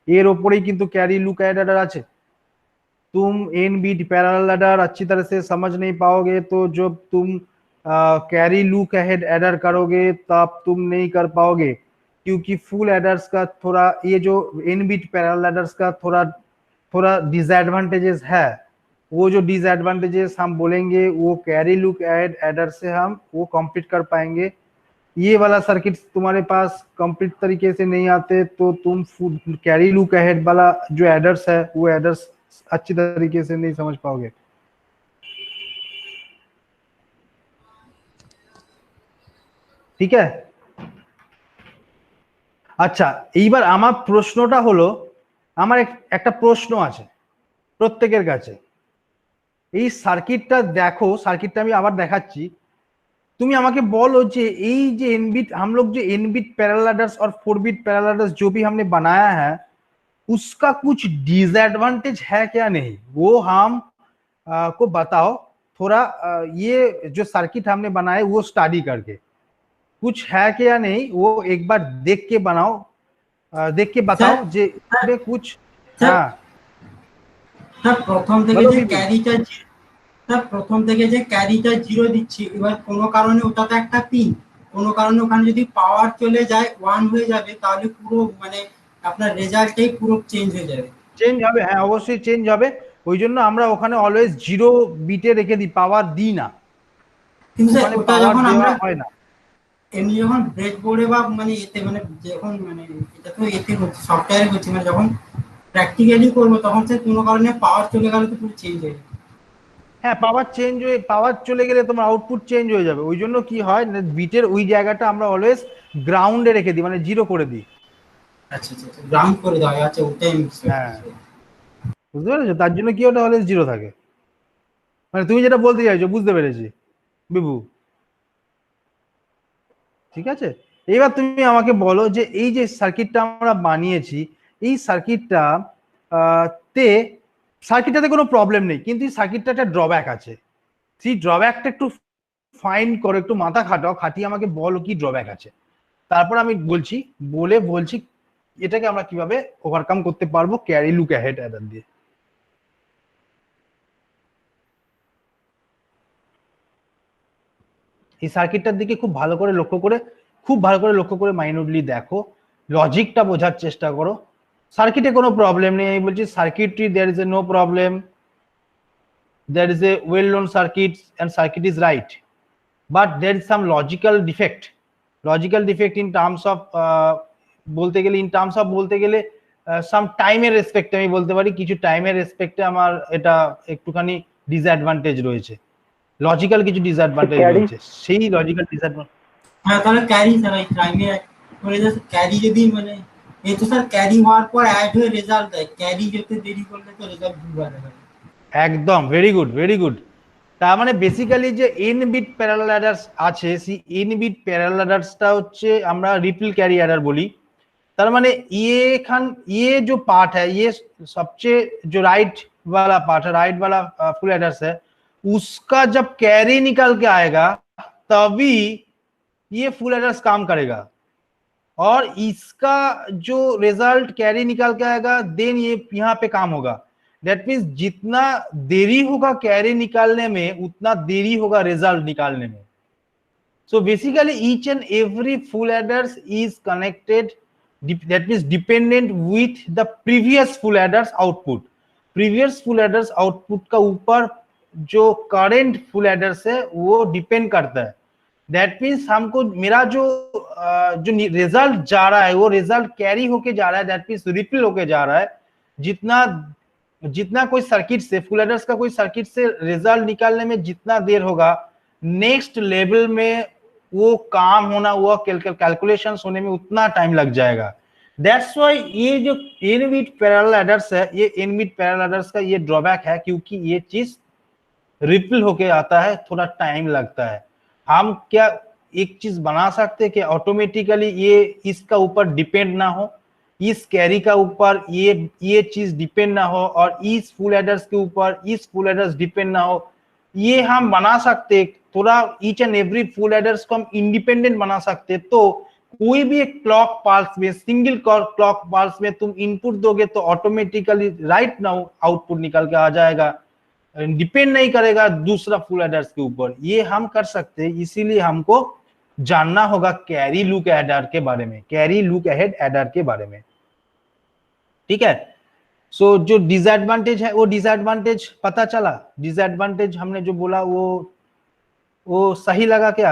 এর ওপরেই কিন্তু कैरी लुक ऐड अडर আছে। तुम एन बीट पैरेलल अडर अच्छी तरह से समझ नहीं पाओगे तो जब तुम कैरी लुक अहेड एडर करोगे तब तुम नहीं कर पाओगे, क्योंकि फुल एडर्स का थोड़ा, ये जो एन बीट पैरेलल एडर्स का थोड़ा थोड़ा डिसएडवांटेजेस है, वो जो डिसएडवांटेजेस हम बोलेंगे वो कैरी लुक अहेड एडर से हम वो कंप्लीट कर पाएंगे। ये वाला सर्किट तुम्हारे पास कंप्लीट तरीके से नहीं आते तो तुम कैरी लुक अहेड वाला जो एडर्स है वो एडर्स अच्छी तरीके से नहीं समझ पाओगे। ঠিক আছে। আচ্ছা, এইবার আমার প্রশ্নটা হলো, আমার একটা প্রশ্ন আছে প্রত্যেকের কাছে। এই সার্কিটটা দেখো, সার্কিটটা আমি আবার দেখাচ্ছি। তুমি আমাকে बोलो যে এই যে एन बिट हम लोग जो एन बिट पैरेलल लैडर्स और 4 बिट पैरेलल लैडर्स जो भी हमने बनाया है उसका कुछ डिसएडवांटेज है क्या नहीं, वो हम को बताओ थोड़ा। ये जो सर्किट हमने बनाया वो स्टडी करके कुछ है क्या नहीं वो एक बार देख के बनाओ, देख के बताओ जे इसमें कुछ। हाँ স্যার প্রথম থেকে বলো যে বিপিন। ক্যারিটা স্যার প্রথম থেকে যে ক্যারিটা 0 দিচ্ছি, এবার কোনো কারণে ওটা তো একটা পিন, কোনো কারণে ওখানে যদি পাওয়ার চলে যায় 1 হয়ে যাবে, তাহলে পুরো মানে আপনার রেজাল্টটাই পুরো চেঞ্জ হয়ে যাবে। চেঞ্জ হবে, হ্যাঁ অবশ্যই চেঞ্জ হবে। ওই জন্য আমরা ওখানে অলওয়েজ 0 বিটে রেখে দিই, পাওয়ার দিই না, কিন্তু স্যার ওখানে ওটা পাওয়ার যখন দেওয়া আমরা হয় না। এমনি যখন ব্রেডবোর্ডে বা মানে এতে মানে যখন মানে এটা তো এতে হচ্ছে সফটওয়্যারে হচ্ছে, মানে যখন প্র্যাকটিক্যালি করবো তখন স্যার কোনো কারণে পাওয়ার চলে গেলে তো পুরো চেঞ্জ হয়ে যাবে। হ্যাঁ পাওয়ার চেঞ্জ হয়ে, পাওয়ার চলে গেলে তোমার আউটপুট চেঞ্জ হয়ে যাবে। ওই জন্য কি হয় বিটের ওই জায়গাটা আমরা অলওয়েজ গ্রাউন্ডে রেখে দিই, মানে 0 করে দিই। আচ্ছা আচ্ছা আচ্ছা, গ্রাউন্ড করে দেওয়া হয়, আচ্ছা ওটাই আমি বুঝতে হ্যাঁ পারছি। বুঝতে পেরেছো, তার জন্য কি ওটা অলওয়েজ 0 থাকে। মানে তুমি যেটা বলতে চাইছো বুঝতে পেরেছি বিভু, ঠিক আছে। এবার তুমি আমাকে বলো যে এই যে সার্কিটটা আমরা বানিয়েছি, এই সার্কিটটা তে সার্কিটটাতে কোনো প্রবলেম নেই, কিন্তু এই সার্কিটটা একটা ড্রব্যাক আছে। সেই ড্রব্যাকটা একটু ফাইন্ড করো, একটু মাথা খাটাও, খাটিয়ে আমাকে বলো কি ড্রব্যাক আছে। তারপর আমি বলছি, বলছি এটাকে আমরা কিভাবে ওভারকাম করতে পারবো ক্যারি লুক অ্যাহেড অ্যাডার দিয়ে। এই সার্কিটটার দিকে খুব ভালো করে লক্ষ্য করে মাইনুটলি দেখো, লজিকটা বোঝার চেষ্টা করো। সার্কিটে কোনো প্রবলেম নেই, আমি বলছি circuitry there is a no problem, there is a well known circuit and circuit is right, but there is some logical defect in terms of বলতে গেলে some টাইমের রেসপেক্টে আমি বলতে পারি, কিছু টাইমের রেসপেক্টে আমার এটা একটুখানি ডিসঅ্যাডভান্টেজ রয়েছে, লজিক্যাল কিছু ডিসঅ্যাডভান্টেজ রয়েছে। সেই লজিক্যাল ডিসঅ্যাডভান্টেজ হ্যাঁ তাহলে ক্যারি স্যার এই টাইমে করে জাস্ট ক্যারি যদি মানে এই তো স্যার ক্যারি হওয়ার পর অ্যাড হয়ে রেজাল্ট দেয়, ক্যারি যেতে দেরি করলে তো রেজাল্ট ভুল হবে। একদম ভেরি গুড। তার মানে বেসিক্যালি যে এন বিট প্যারালাল অ্যাডার্স আছে, সেই এন বিট প্যারালাল অ্যাডার্সটা হচ্ছে আমরা रिपल कैरी एडर बोली। तार माने ये जो पार्ट है, ये सबसे जो राइट वाला पार्ट है, राइट वाला फुल एडर्स है, उसका जब कैरी निकल के आएगा तभी ये फुल एडर्स काम करेगा, और इसका जो रिजल्ट कैरी निकल के आएगा देन ये यहाँ पे काम होगा। दैट मीन्स जितना देरी होगा कैरी निकालने में उतना देरी होगा रिजल्ट निकालने में। So basically each and every full aiders is connected, that means dependent with the previous full aiders output. Previous full aiders output का ऊपर जो करेंट फुल एडर्स है वो डिपेंड करता है। दैट मीन्स हमको मेरा जो रिजल्ट जा रहा है वो रिजल्ट कैरी होके जा रहा है, दैट मीन्स रिपल होके जा रहा है। जितना कोई सर्किट से फुल एडर्स का कोई सर्किट से रिजल्ट निकालने में जितना देर होगा, नेक्स्ट लेवल में वो काम होना, वो कैलकुलेशंस होने में उतना टाइम लग जाएगा। दैट्स व्हाई ये जो एन बिट पैरेलल एडर्स है, ये एन बिट पैरेलल एडर्स का ये ड्रॉबैक है, क्योंकि ये चीज रिपल होके आता है, थोड़ा टाइम लगता है। हम क्या एक चीज बना सकते हैं कि ऑटोमेटिकली ये इसका ऊपर डिपेंड ना हो, इस कैरी का ऊपर ये चीज डिपेंड ना हो, और इस फुल एडर्स के ऊपर इस फुल एडर्स डिपेंड ना हो, ये हम बना सकते। थोड़ा each and every full aiders को हम इंडिपेंडेंट बना सकते। तो कोई भी एक क्लॉक पल्स में, सिंगल क्लॉक पल्स में तुम इनपुट दोगे तो ऑटोमेटिकली राइट नाउ आउटपुट निकल के आ जाएगा, डिपेंड नहीं करेगा दूसरा फुल एडर्स के ऊपर। ये हम कर सकते हैं, इसीलिए हमको जानना होगा कैरी लुक एडर के बारे में, कैरी लुक अहेड एडर के बारे में, ठीक है। सो जो डिसएडवांटेज है वो डिसएडवांटेज पता चला, डिसएडवांटेज हमने जो बोला वो सही लगा क्या,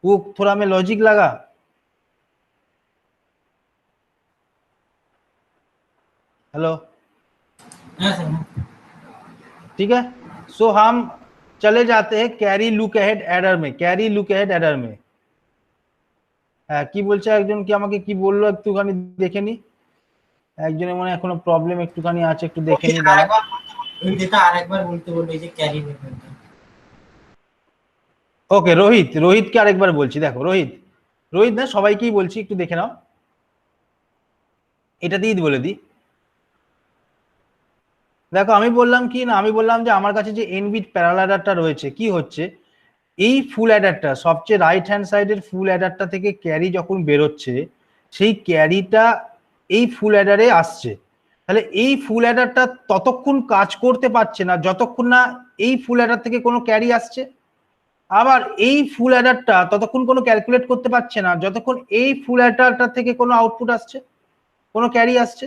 वो थोड़ा में लॉजिक लगा? हेलो ठीक है। सो हम चले जाते हैं कैरी लुक अहेड एडर में। कैरी लुक अहेड एडर में কি বলছে একজন, কি আমাকে কি বললো একটুখানি দেখে নি, একজনের মনে হয় এখনো প্রবলেম একটুখানি আছে, একটু দেখে নি দাঁড়াও। এটা আরেকবার বলতে বললো এই যে ক্যারি মেথডটা। ওকে রোহিতকে আরেকবার বলছি, দেখো রোহিত না সবাইকেই বলছি, একটু দেখে নাও, এটা দিয়ে বলে দিই। দেখো আমি বললাম কি না, আমি বললাম যে আমার কাছে যে এন বিট প্যারালাল অ্যাডারটা রয়েছে, কি হচ্ছে এই ফুল অ্যাডারটা সবচেয়ে রাইট হ্যান্ড সাইডের ফুল অ্যাডারটা থেকে ক্যারি যখন বেরোচ্ছে, সেই ক্যারিটা এই ফুল অ্যাডারে আসছে। তাহলে এই ফুল অ্যাডারটা ততক্ষণ কাজ করতে পারছে না যতক্ষণ না এই ফুল অ্যাডার থেকে কোনো ক্যারি আসছে। আবার এই ফুল অ্যাডারটা ততক্ষণ কোনো ক্যালকুলেট করতে পারছে না যতক্ষণ এই ফুল অ্যাডারটা থেকে কোনো আউটপুট আসছে, কোনো ক্যারি আসছে।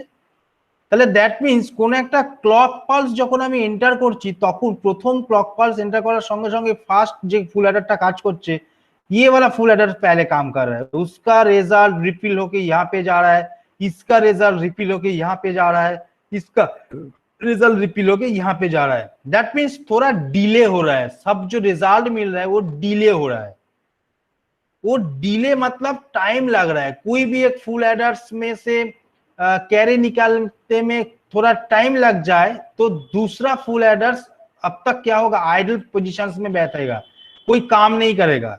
তাহলে দ্যাট মিনস কোন একটা ক্লক পালস যখন আমি এন্টার করছি, তখন প্রথম ক্লক পালস এন্টার করার সঙ্গে সঙ্গে ফার্স্ট যে ফুল एडर কাজ করছে, ये वाला फुल एडर पहले काम कर रहा है, उसका रिजल्ट रिपील होके यहाँ पे जा रहा है, इसका रिजल्ट रिपील होके यहाँ पे जा रहा है, इसका रिजल्ट रिपील होके यहाँ पे जा रहा है। दैट मीन्स थोड़ा डिले हो रहा है, सब जो रिजल्ट मिल रहा है वो डिले हो रहा है। वो डिले मतलब टाइम लग रहा है, कोई भी एक फुल एडर्स में से कैरी निकालते में थोड़ा टाइम लग जाए तो दूसरा फुल एडर्स अब तक क्या होगा, आइडल पोजीशंस में बैठेगा, कोई काम नहीं करेगा।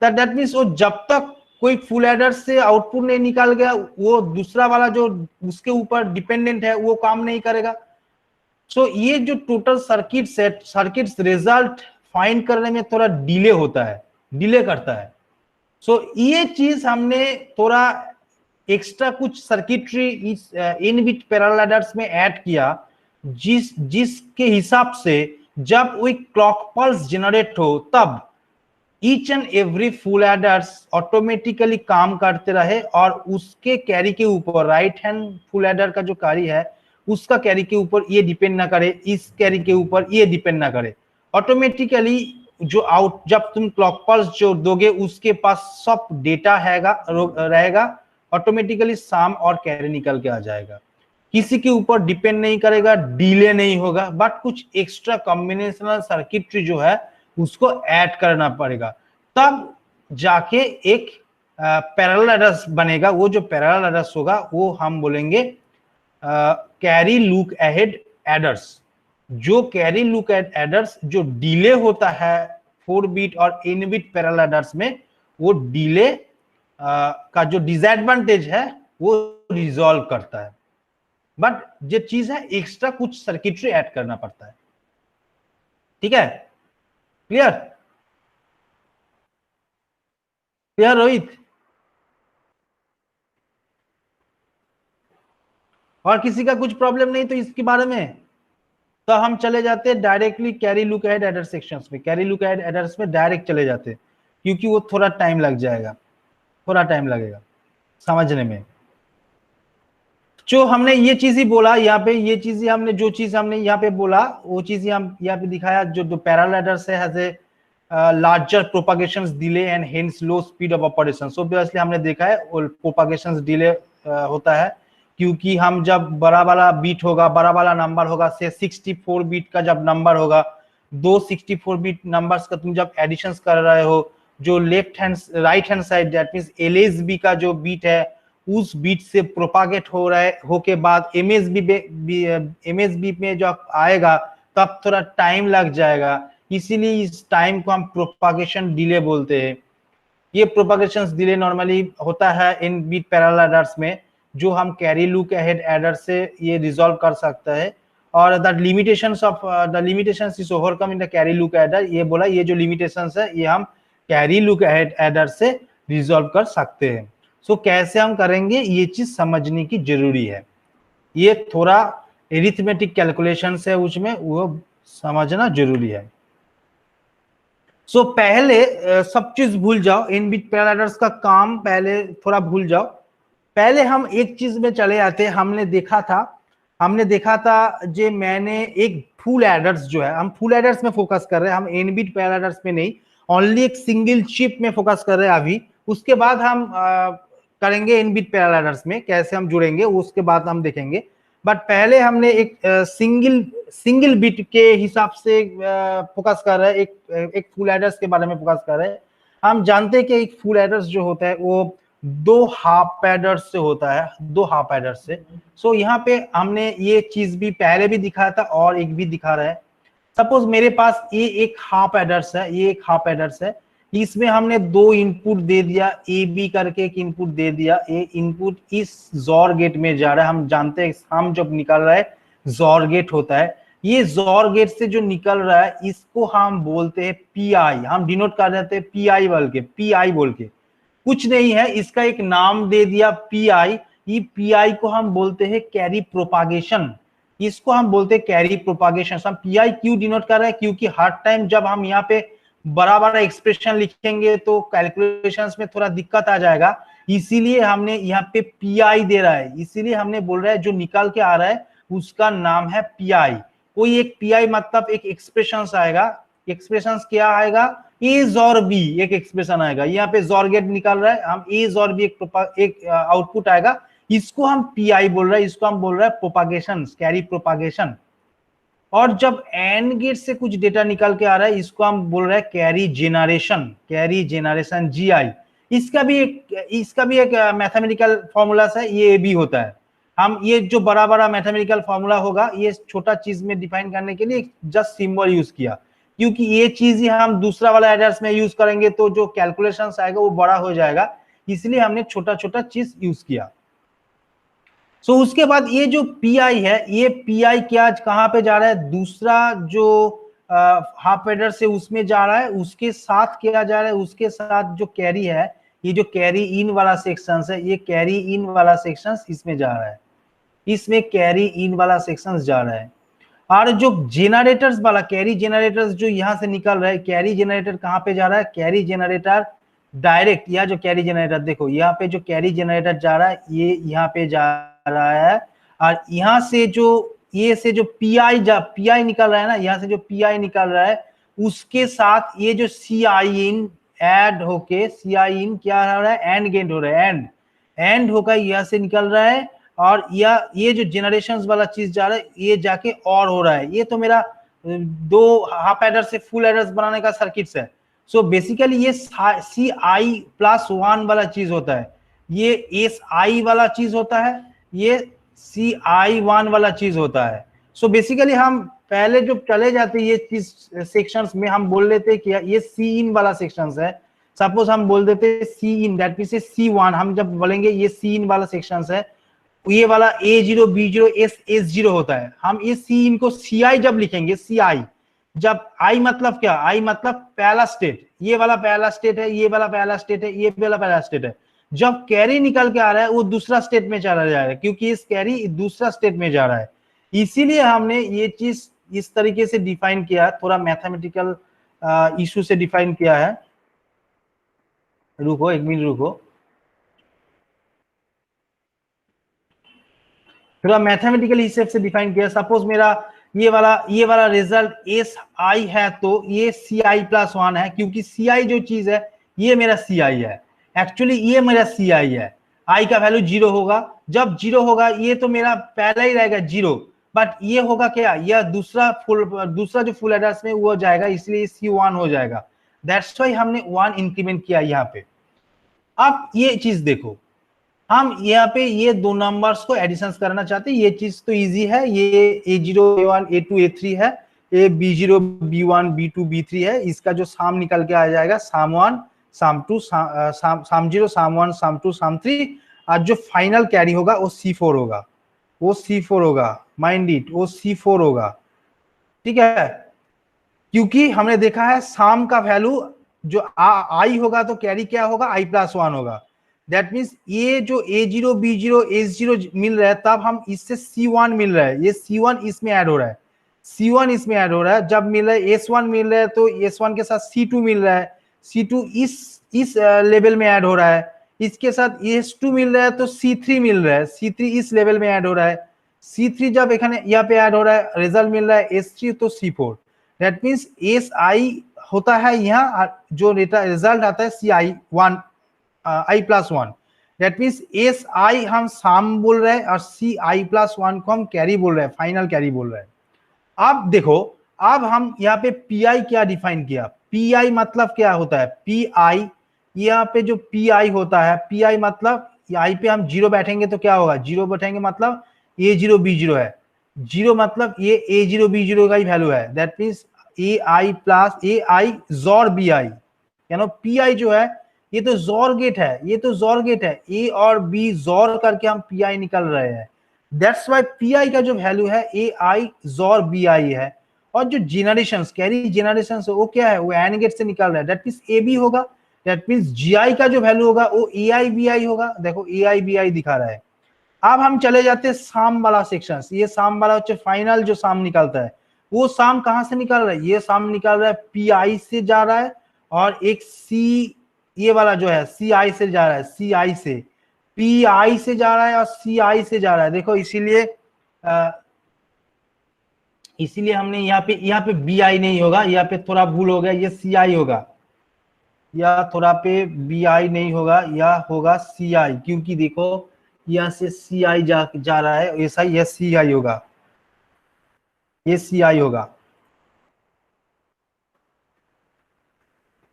दैट मीन्स वो जब तक कोई फुल एडर से आउटपुट नहीं निकाल गया, वो दूसरा वाला जो उसके ऊपर डिपेंडेंट है वो काम नहीं करेगा। सो ये जो टोटल सर्किट्स रिजल्ट फाइंड करने में थोड़ा डिले होता है, डिले करता है। सो ये चीज हमने थोड़ा एक्स्ट्रा कुछ सर्किटरी इस इन बिट पैरेलल एडर्स में ऐड किया, जिसके हिसाब से जब वही क्लॉक पल्स जनरेट हो तब each and every full aiders automatically काम करते रहे और उसके कैरी के ऊपर राइट हैंड फुल एडर का जो कैरी है उसका कैरी के ऊपर ये डिपेंड ना करे, इस कैरी के ऊपर ये डिपेंड ना करे। ऑटोमेटिकली जो आउट जब तुम क्लॉक पल्स जो दोगे उसके पास सब डेटा रहेगा, ऑटोमेटिकली साम और कैरी निकल के आ जाएगा, किसी के ऊपर डिपेंड नहीं करेगा, डिले नहीं होगा। बट कुछ एक्स्ट्रा कॉम्बिनेशनल सर्किटरी जो है उसको ऐड करना पड़ेगा, तब जाके एक पैरेलल एडर्स बनेगा। वो जो पैरेलल एडर्स होगा वो हम बोलेंगे कैरी लुक अहेड एडर्स। जो कैरी लुक एडर्स जो डिले होता है 4 बिट और 8 बिट पैरेलल एडर्स में, वो डिले का जो डिसएडवांटेज है वो रिजॉल्व करता है। बट जो चीज है एक्स्ट्रा कुछ सर्किटरी ऐड करना पड़ता है। ठीक है, क्लियर क्लियर रोहित? और किसी का कुछ प्रॉब्लम नहीं तो इसके बारे में? तो हम चले जाते हैं directly carry look ahead adder sections में। कैरी लुक अहेड एडर्स में डायरेक्ट चले जाते हैं क्योंकि वो थोड़ा टाइम लग जाएगा, थोड़ा टाइम लगेगा समझने में। जो हमने ये चीज ही बोला यहाँ पे, ये चीज ही हमने जो चीज हमने यहाँ पे बोला वो चीज ही हम यहाँ पे दिखाया। जो पैरेलल एडर्स है has a larger propagations delay and hence low speed of operation. So obviously हमने देखा है प्रोपागेशंस डिले होता है क्योंकि हम जब बड़ा वाला बीट होगा, बड़ा वाला नंबर होगा, से 64 बीट का जब नंबर होगा, दो 64 बीट नंबर्स का तुम जब एडिशंस कर रहे हो, जो left hand right hand side that means LSB का जो बीट है उस बीट से प्रोपागेट हो रहा है, होके बाद एमएसबी में जब आएगा तब थोड़ा टाइम लग जाएगा, इसीलिए इस टाइम को हम प्रोपागेशन डिले बोलते हैं। ये प्रोपागेशन डिले नॉर्मली होता है इन बीट पैरेलल एडर्स में, जो हम कैरी लुक अहेड एडर से ये रिजॉल्व कर सकता है। और the limitations is overcome in the carry look adder, ये बोला ये जो लिमिटेशंस है ये हम कैरी लुक अहेड एडर से रिजॉल्व कर सकते हैं। सो कैसे हम करेंगे ये चीज समझने की जरूरी है, ये थोड़ा एरिथमेटिक कैलकुलेशंस है उसमें, वो समझना जरूरी है। सो पहले सब चीज भूल जाओ, इन बिट पैरेलल एडर्स का काम पहले थोड़ा भूल जाओ। पहले हम एक चीज में चले आते, हमने देखा था जो मैंने एक फुल एडर्स जो है, हम फुल एडर्स में फोकस कर रहे हैं, हम एन बिट पैरेलल एडर्स में नहीं, ओनली एक सिंगल चिप में फोकस कर रहे हैं अभी। उसके बाद हम करेंगे इन बिट पैरेलल एडर्स में कैसे हम जुड़ेंगे, उसके बाद हम देखेंगे। बट पहले हमने एक सिंगल बिट के हिसाब से फोकस कर रहे हैं, एक फुल एडर्स के बारे में फोकस कर रहे हैं। हम जानते हैं कि एक फुल एडर्स जो होता है वो दो हाफ एडर्स से होता है, दो हाफ एडर्स से। सो यहाँ पे हमने ये चीज भी पहले भी दिखाया था और एक भी दिखा रहा है। सपोज मेरे पास ये एक हाफ एडर्स है, ये एक हाफ एडर्स है, इसमें हमने दो इनपुट दे दिया, ए बी करके एक इनपुट दे दिया। ये इनपुट इस जॉर गेट में जा रहा है, हम जानते हैं हम जब निकल रहा है जॉर गेट होता है, ये जॉर गेट से जो निकल रहा है इसको हम बोलते हैं पी आई, हम डिनोट कर देते हैं पी आई बोल के, पी आई बोल के, कुछ नहीं है, इसका एक नाम दे दिया पी आई। ये पी आई को हम बोलते हैं कैरी प्रोपागेशन, इसको हम बोलते हैं कैरी प्रोपागेशन। हम पी आई क्यों डिनोट कर रहे हैं, क्योंकि हर टाइम जब हम यहाँ पे बड़ा बड़ा एक्सप्रेशन लिखेंगे तो कैलकुलेशंस में थोड़ा दिक्कत आ जाएगा, इसीलिए हमने यहाँ पे पी आई दे रहा है, इसीलिए हमने बोल रहा है जो निकल के आ रहा है उसका नाम है पी आई। कोई एक पी आई मतलब एक एक्सप्रेशन आएगा, एक्सप्रेशन क्या आएगा, ए और बी, एक एक्सप्रेशन आएगा, यहाँ पे जॉर गेट निकल रहा है, हम ए और बी एक आउटपुट आएगा, इसको हम पी आई बोल रहे हैं, इसको हम बोल रहे हैं प्रोपागेशन, कैरी प्रोपागेशन। और जब एंड गेट से कुछ डेटा निकल के आ रहा है इसको हम बोल रहे हैं कैरी जेनरेशन, कैरी जेनरेशन जी आई। इसका भी एक मैथमेटिकल फॉर्मूला है, ये भी होता है। हम ये जो बड़ा बड़ा मैथमेटिकल फॉर्मूला होगा ये छोटा चीज में डिफाइन करने के लिए जस्ट सिंबल यूज किया, क्योंकि ये चीज ही हम दूसरा वाला एडर्स में यूज करेंगे तो जो कैलकुलेशंस आएगा वो बड़ा हो जाएगा, इसलिए हमने छोटा छोटा चीज यूज किया। सो उसके बाद ये जो पी आई है, ये पी आई क्या कहाँ पे जा रहा है, दूसरा जो हाफ एडर से उसमें जा रहा है, उसके साथ क्या जा रहा है, उसके साथ जो कैरी है, ये जो कैरी इन वाला सेक्शन है, ये कैरी इन वाला सेक्शन इसमें जा रहा है, इसमें कैरी इन वाला सेक्शन जा रहा है। और जो जेनरेटर्स वाला कैरी जेनरेटर्स जो यहाँ से निकल रहा है, कैरी जेनरेटर कहाँ पे जा रहा है, कैरी जेनरेटर डायरेक्ट, यह जो कैरी जनरेटर देखो यहाँ पे जो कैरी जनरेटर जा रहा है ये यहाँ पे जा रहा है, और यहाँ से जो ये से जो पीआई निकल रहा है ना, यहाँ से जो पीआई निकल रहा है उसके साथ ये जो सी आई इन एड होके, सी आई इन क्या हो रहा है, एंड गेट हो रहा है, एंड होकर यहाँ से निकल रहा है, और ये जो जनरेशन वाला चीज जा रहा है ये जाके और हो रहा है। ये तो मेरा दो हाफ एडर से फुल एडर्स बनाने का सर्किट्स है। सो बेसिकली ये सी आई प्लस वन वाला चीज होता है, ये एस आई वाला चीज होता है, ये सी आई वन वाला चीज होता है। सो बेसिकली हम पहले जो चले जाते ये चीज सेक्शंस में हम बोल लेते कि ये सी इन वाला सेक्शंस है। सपोज हम बोल देते सी इन, दैट मींस सी वन, हम जब बोलेंगे ये सी इन वाला सेक्शंस है, ये वाला A0 B0 S0 होता है। हम ये सी इन को सी आई जब लिखेंगे, सी आई, जब आई मतलब क्या, आई मतलब पहला स्टेट, ये वाला पहला स्टेट है, ये वाला पहला स्टेट है, ये वाला पहला स्टेट है। जब कैरी निकल के आ रहा है वो दूसरा स्टेट में चला जा रहा है, क्योंकि इस कैरी दूसरा स्टेट में जा रहा है, इसीलिए हमने ये चीज इस तरीके से डिफाइन किया, थोड़ा मैथमेटिकल इशू से डिफाइन किया है। रुको एक मिनट रुको, थोड़ा मैथमेटिकल हिसाब से डिफाइन किया। सपोज मेरा ये वाला रिजल्ट एस आई है तो ये सी आई प्लस वन है, क्योंकि सी आई जो चीज है ये मेरा सी आई है, एक्चुअली ये मेरा सी आई है। आई का वैल्यू 0 होगा, जब 0 होगा ये तो मेरा पहला ही रहेगा 0, बट ये होगा क्या, यह दूसरा जो फुल एडर्स में वो जाएगा, इसलिए C1 हो जाएगा। दैट्स व्हाई हमने 1 इंक्रीमेंट किया यहाँ पे। अब ये चीज देखो, हम यहाँ पे ये दो नंबर्स को एडिशन करना चाहते हैं, ये चीज तो इजी है, ये A0 A1 A2 A3 है, ये B0 B1 B2 B3 है, इसका जो साम निकल के आ जाएगा साम 1 साम 2 साम 0 साम 1 साम 2 साम 3, और जो फाइनल कैरी होगा वो C4 होगा, वो C4 होगा, माइंड इट, वो C4 होगा, ठीक है। क्योंकि हमने देखा है साम का वैल्यू जो आई होगा तो कैरी क्या होगा, I+1 होगा। दैट मीन्स ये जो A0 B0 S0 मिल रहा है, तब हम इससे C1 मिल रहा है, ये C1 इसमें ऐड हो रहा है, C1 इसमें ऐड हो रहा है। जब मिल रहा है S1 मिल रहा है तो S1 के साथ C2 मिल रहा है, C2 इस लेवल में ऐड हो रहा है, इसके साथ S2 मिल रहा है तो C3 मिल रहा है, C3 इस लेवल में ऐड हो रहा है, C3 जब यहाँ पे ऐड हो रहा है, रिजल्ट मिल रहा है S3 तो C4। दैट मीन्स SI होता है यहाँ, जो रिजल्ट आता है CI1 I+1। That means SI हम साम बोल रहे हैं और CI+1 को हम कैरी बोल रहे हैं, फाइनल कैरी बोल रहे हैं। अब देखो, अब हम यहाँ पे PI क्या डिफाइन किया, PI मतलब क्या होता है, PI यहाँ पे जो पी आई होता है, पी आई मतलब आई पे हम जीरो बैठेंगे तो क्या होगा, जीरो बैठेंगे मतलब ए जीरो बी जीरो है, जीरो मतलब ये ए जीरो बी जीरो का ही वैल्यू है, that means A I plus A I XOR B आई, यानी पी आई जो है ये तो जोर गेट है, ये तो जोर गेट है, ए और बी जोर करके हम पी आई निकल रहे हैं, दैट्स वाई पी आई का जो वैल्यू है ए आई जोर बी आई है। और जो जेनरेशन कैरी जेनरेशन वो क्या है, वो एंड गेट से निकल रहा है, दैट मीन्स ए बी होगा, दैट मीन्स जी आई का जो वैल्यू होगा वो ए आई बी आई होगा, देखो ए आई बी आई दिखा रहा है। अब हम चले जाते हैं साम वाला सेक्शन, ये साम वाला फाइनल जो साम निकलता है, वो साम कहां से निकल रहा है, ये साम निकल रहा है पी आई से जा रहा है, और एक सी ये वाला जो है सी आई से जा रहा है, सी आई से पी आई से जा रहा है और सी आई से जा रहा है, देखो इसीलिए हमने यहाँ पे बी आई नहीं होगा, यहाँ पे थोड़ा भूल हो गया, ये सी आई होगा, या थोड़ा पे बी आई नहीं होगा, या होगा सी आई, क्योंकि देखो यहाँ से सी आई जा रहा है, ऐसा ही सी आई होगा, ये सी आई होगा,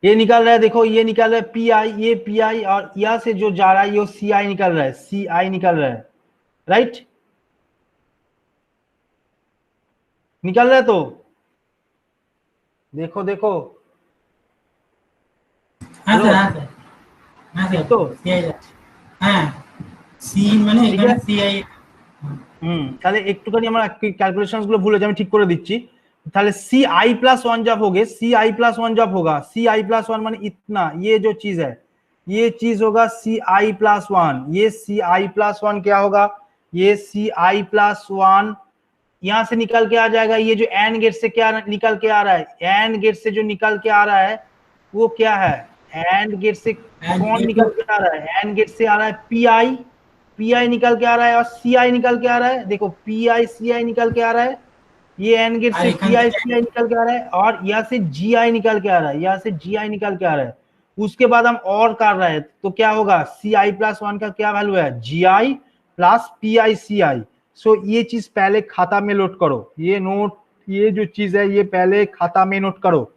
ये निकल रहा है, देखो ये निकल रहा है पी आई, ये पी आई, और यहाँ से जो जा रहा है ये सी आई निकल रहा है, सी आई निकल रहा है, राइट, निकल रहा है, तो देखो देखो हाँ सर, हाँ सर, हाँ सर, तो हाँ सी মানে এখানে সি আই তাহলে একটুখানি আমরা ক্যালকুলেশনস গুলো ভুলে যাই, আমি ঠিক করে দিচ্ছি, তাহলে सी आई प्लस वन जब होगे, सी आई प्लस वन जब होगा, सी आई प्लस वन माने इतना, ये जो चीज है ये चीज होगा सी आई प्लस वन, ये सी आई प्लस वन क्या होगा, ये सी आई प्लस वन यहां से निकल के आ जाएगा, ये जो एंड गेट से क्या निकल के आ रहा है, एंड गेट से जो निकल के आ रहा है वो क्या है, एंड गेट से कौन निकल के आ रहा है, एंड गेट से आ रहा है पी आई, पी आई निकल के आ रहा है और सी आई निकल के आ रहा है, देखो पी आई सी आई निकल के आ रहा है, ये एंड गेट से पी आई सी आई निकल के आ रहा है, और यहाँ से जी आई निकल के आ रहा है, यहाँ से जी आई निकल के आ रहा है, उसके बाद हम और कर रहे हैं तो क्या होगा, सी आई प्लस वन का क्या वैल्यू है, जी I plus P I C आई। सो ये चीज पहले खाता में नोट करो, ये जो चीज है ये पहले खाता में नोट करो,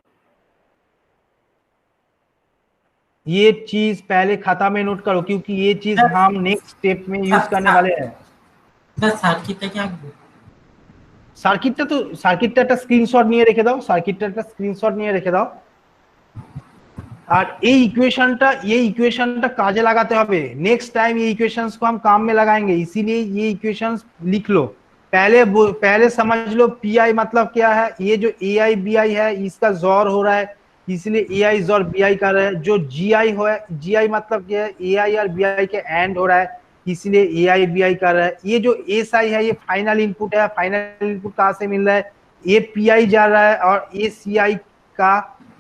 ये चीज पहले खाता में नोट करो, क्योंकि ये चीज हम नेक्स्ट स्टेप में यूज करने वाले हैं। সার্কিটটা একটা স্ক্রিনশট নিয়ে রেখে দাও, আর এই इक्वेशनটা काजे लगाते হবে, नेक्स्ट टाइम ये इक्वेशंस को हम काम में लगाएंगे, इसीलिए ये इक्वेशंस लिख लो, पहले समझ लो पी आई मतलब क्या है, ये जो ए आई बी आई है इसका जोर हो रहा है, इसलिए ए आई जोर बी आई कर रहा है, जो जी आई हो है, जी आई मतलब क्या है, ए आई और बी आई के एंड हो रहा है, इसलिए ए आई बी आई कर रहा है, ये जो एस आई है ये फाइनल इनपुट है, फाइनल इनपुट कहाँ से मिल रहा है, ये पी आई जा रहा है और ये सी आई का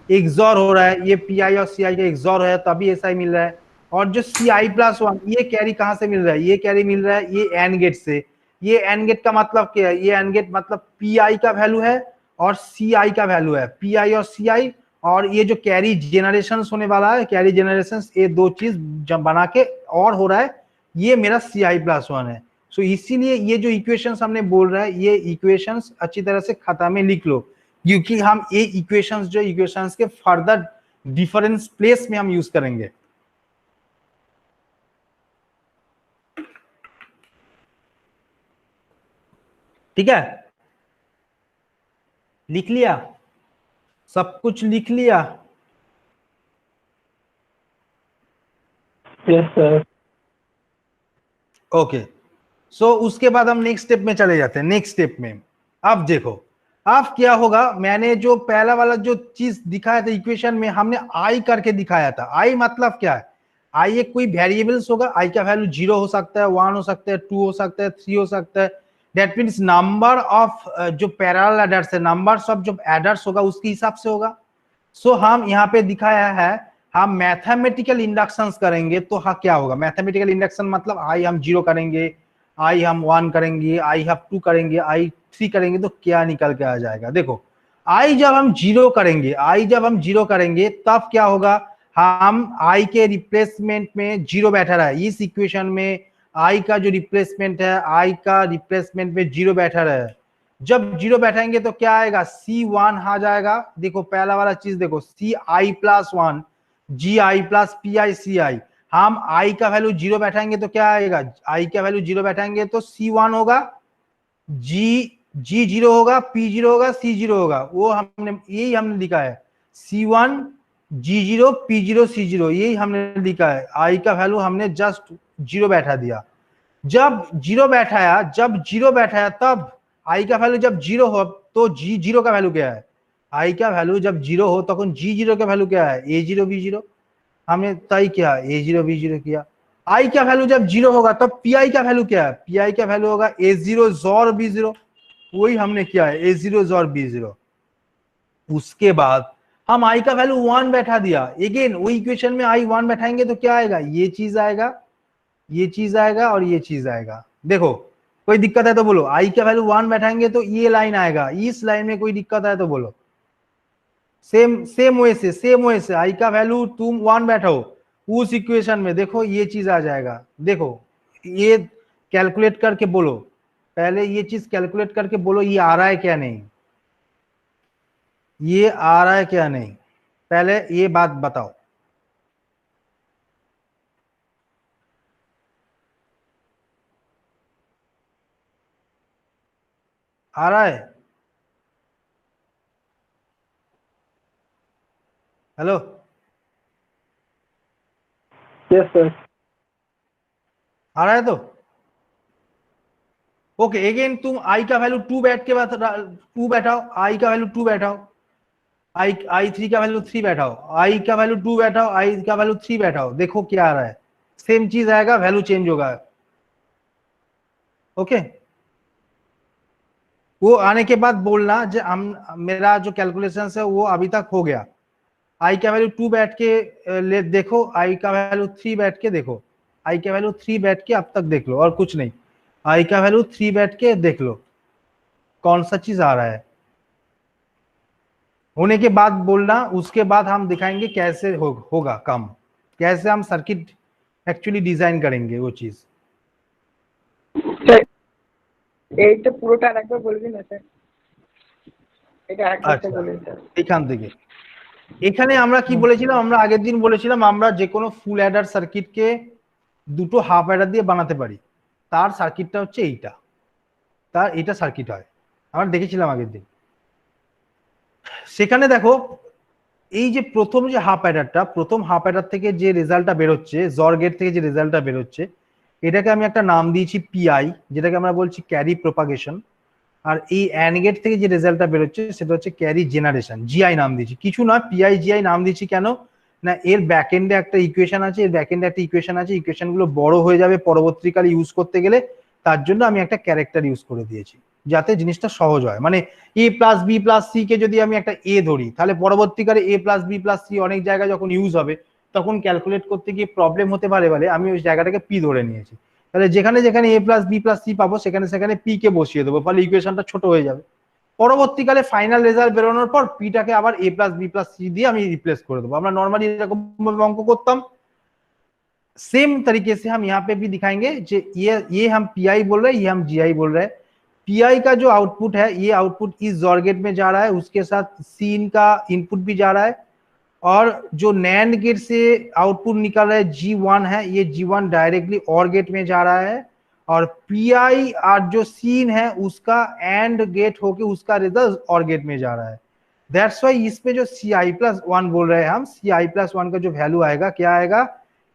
एक्सॉर हो रहा है, ये पी आई और सी आई का एक्सॉर है तभी एस आई मिल रहा है, और जो सी आई प्लस वन ये कैरी कहाँ से मिल रहा है, ये कैरी मिल रहा है ये एंड गेट से, ये एंड गेट का मतलब क्या है, ये एंड गेट मतलब पी आई का वैल्यू है और सी आई का वैल्यू है, पी आई और सी आई, और ये जो कैरी जेनरेशन होने वाला है, कैरी जेनरेशन, ये दो चीज जब बना के और हो रहा है, ये मेरा सी आई प्लस वन है। सो इसीलिए ये जो इक्वेशंस हमने बोल रहा है, ये इक्वेशंस अच्छी तरह से खाता में लिख लो, क्योंकि हम ये इक्वेशंस के फर्दर डिफरेंस प्लेस में हम यूज करेंगे। ठीक है, लिख लिया, सब कुछ लिख लिया? Yes sir. ओके, सो उसके बाद हम नेक्स्ट स्टेप में चले जाते हैं। नेक्स्ट स्टेप में अब देखो अब क्या होगा, मैंने जो पहला वाला जो चीज दिखाया था इक्वेशन में, हमने आई करके दिखाया था। आई मतलब क्या है, आई एक कोई वेरिएबल्स होगा, आई का वैल्यू 0 हो सकता है, 1 हो सकता है, 2 हो सकता है, 3 हो सकता है, दैट मीन्स नंबर ऑफ जो पैरेलल एडर्स है, नंबर्स ऑफ जो एडर्स होगा उसके हिसाब से होगा। सो हम यहाँ पे दिखाया है, हम मैथमेटिकल इंडक्शंस करेंगे तो हाँ क्या होगा, मैथमेटिकल इंडक्शन मतलब आई हम 0 करेंगे, आई हम 1 करेंगे, आई हम 2 करेंगे, आई 3 करेंगे, तो क्या निकल के आ जाएगा। देखो आई जब हम 0 करेंगे तब क्या होगा, हम आई के रिप्लेसमेंट में 0 बैठा रहा है, इस इक्वेशन में आई का जो रिप्लेसमेंट है, आई का रिप्लेसमेंट में 0 बैठा रहा है। जब 0 बैठाएंगे तो क्या आएगा, C1 आ जाएगा। देखो पहला वाला चीज देखो, C I plus one, G I plus P I C I. हम आई का वैल्यू 0 बैठाएंगे तो क्या आएगा, आई का वैल्यू 0 बैठाएंगे तो C1 होगा, जी 0 होगा, पी 0 होगा, सी 0 होगा। वो हमने यही हमने लिखा है, C1 G0 P0 C0, यही हमने लिखा है। आई का वैल्यू हमने जस्ट 0 बैठा दिया। जब 0 बैठाया तब आई का वैल्यू जब 0 हो तो G0 का वैल्यू क्या है, आई का वैल्यू जब 0 हो तो G0 का वैल्यू क्या है, A0 B0। हमने तय किया, A0 B0 किया। आई का वैल्यू जब 0 होगा तब पी का वैल्यू क्या है, पी का वैल्यू होगा A0 XOR B0, वही हमने किया है, A0 XOR B0। उसके बाद हम आई का वैल्यू 1 बैठा दिया। अगेन वही इक्वेशन में आई 1 बैठाएंगे तो क्या आएगा, ये चीज आएगा, ये चीज आएगा और ये चीज आएगा। देखो कोई दिक्कत है तो बोलो, आई का वैल्यू 1 बैठाएंगे तो ये लाइन आएगा, इस लाइन में कोई दिक्कत है तो बोलो। सेम वे से आई का वैल्यू तुम 1 बैठाओ उस इक्वेशन में, देखो ये चीज आ जाएगा। देखो ये कैलकुलेट करके बोलो, पहले ये चीज कैलकुलेट करके बोलो ये आ रहा है क्या नहीं, ये आ रहा है क्या नहीं, पहले ये बात बताओ। आ रहा है, हेलो यस सर। आ रहा है तो ओके। अगेन तुम आई का वैल्यू 2 बैठ के बाद 2 बैठाओ, आई का वैल्यू 2 बैठाओ, आई 3 का वैल्यू 3 बैठाओ, आई का वैल्यू 2 बैठाओ, आई का वैल्यू 3 बैठाओ, देखो क्या आ रहा है, सेम चीज आएगा, वैल्यू चेंज होगा। ओके वो आने के बाद बोलना जो हम मेरा जो कैलकुलेशन है वो अभी तक हो गया। आई का वैल्यू 2 बैठ के ले देखो, आई का वैल्यू 3 बैठ के देखो, आई का वैल्यू 3 बैठ के अब तक देख लो और कुछ नहीं, आई का वैल्यू 3 बैठ के देख लो कौन सा चीज आ रहा है। होने के बाद बोलना, उसके बाद हम दिखाएंगे कैसे होगा काम, कैसे हम सर्किट एक्चुअली डिजाइन करेंगे वो चीज। স্যার এইটা পুরোটা আরেকবার বলবেন না স্যার, এটা আরেকবার আচ্ছা বলুন স্যার। এখান থেকে এখানে আমরা কি বলেছিলাম, আমরা আগের দিন বলেছিলাম আমরা যে কোনো ফুল অ্যাডার সার্কিটকে দুটো হাফ অ্যাডার দিয়ে বানাতে পারি, তার সার্কিটটা হচ্ছে এইটা, তার এটা সার্কিট হয়, আমরা দেখেছিলাম আগের দিন। সেখানে দেখো এই যে প্রথম যে হাফ অ্যাডারটা, প্রথম হাফ অ্যাডার থেকে যে রেজাল্টটা বেরোচ্ছে, জর গেট থেকে যে রেজাল্টটা বেরোচ্ছে, এটাকে আমি একটা নাম দিয়েছি পিআই, যেটাকে আমরা বলছি ক্যারি প্রপাগেশন। আর এই অ্যান্ড গেট থেকে যে রেজাল্টটা বেরোচ্ছে সেটা হচ্ছে ক্যারি জেনারেশন, জিআই নাম দিয়েছি। কিছু না, পিআই জিআই নাম দিয়েছি কেন না, এর ব্যাক এন্ডে একটা ইকুয়েশন আছে, এর ব্যাক এন্ডে একটা ইকুয়েশন আছে, ইকুয়েশন গুলো বড় হয়ে যাবে পরবর্তীকালে ইউজ করতে গেলে, তার জন্য আমি একটা ক্যারেক্টার ইউজ করে দিয়েছি যাতে জিনিসটা সহজ হয়। মানে এ plus B plus C K যদি আমি একটা এ ধরি, তাহলে পরবর্তীকালে এ প্লাস বি প্লাস সি অনেক জায়গায় যখন ইউজ হবে তখন ক্যালকুলেট করতে গিয়ে প্রবলেম হতে পারে বলে আমি ওই জায়গাটাকে পি ধরে নিয়েছি। তাহলে যেখানে যেখানে এ প্লাস বি প্লাস সি পাবো সেখানে সেখানে পি কে বসিয়ে দেবো, ফলে ইকুয়েশনটা ছোট হয়ে যাবে। পরবর্তীকালে ফাইনাল রেজাল্ট বেরোনোর পর পিটাকে আবার এ প্লাস বি প্লাস সি দিয়ে আমি রিপ্লেस कर देबो। আমরা নরমালি এরকম অঙ্ক করতাম। सेम तरीके से हम यहाँ पे भी दिखाएंगे जे ये हम पीआई बोल रहे हैं, ये हम जीआई बोल रहे हैं। पीआई का जो आउटपुट है, ये आउटपुट इस जॉर गेट में जा रहा है, उसके साथ सीन का इनपुट भी जा रहा है, और जो नैंड गेट से आउटपुट निकल रहा है G1 है, ये G1 डायरेक्टली और गेट में जा रहा है, और पीआई और जो सीन है उसका एंड गेट होके उसका रिजल्ट और गेट में जा रहा है। दैट्स वाई इस पे जो CI+1 बोल रहे हैं हम, CI+1 का जो वैल्यू आएगा क्या आएगा,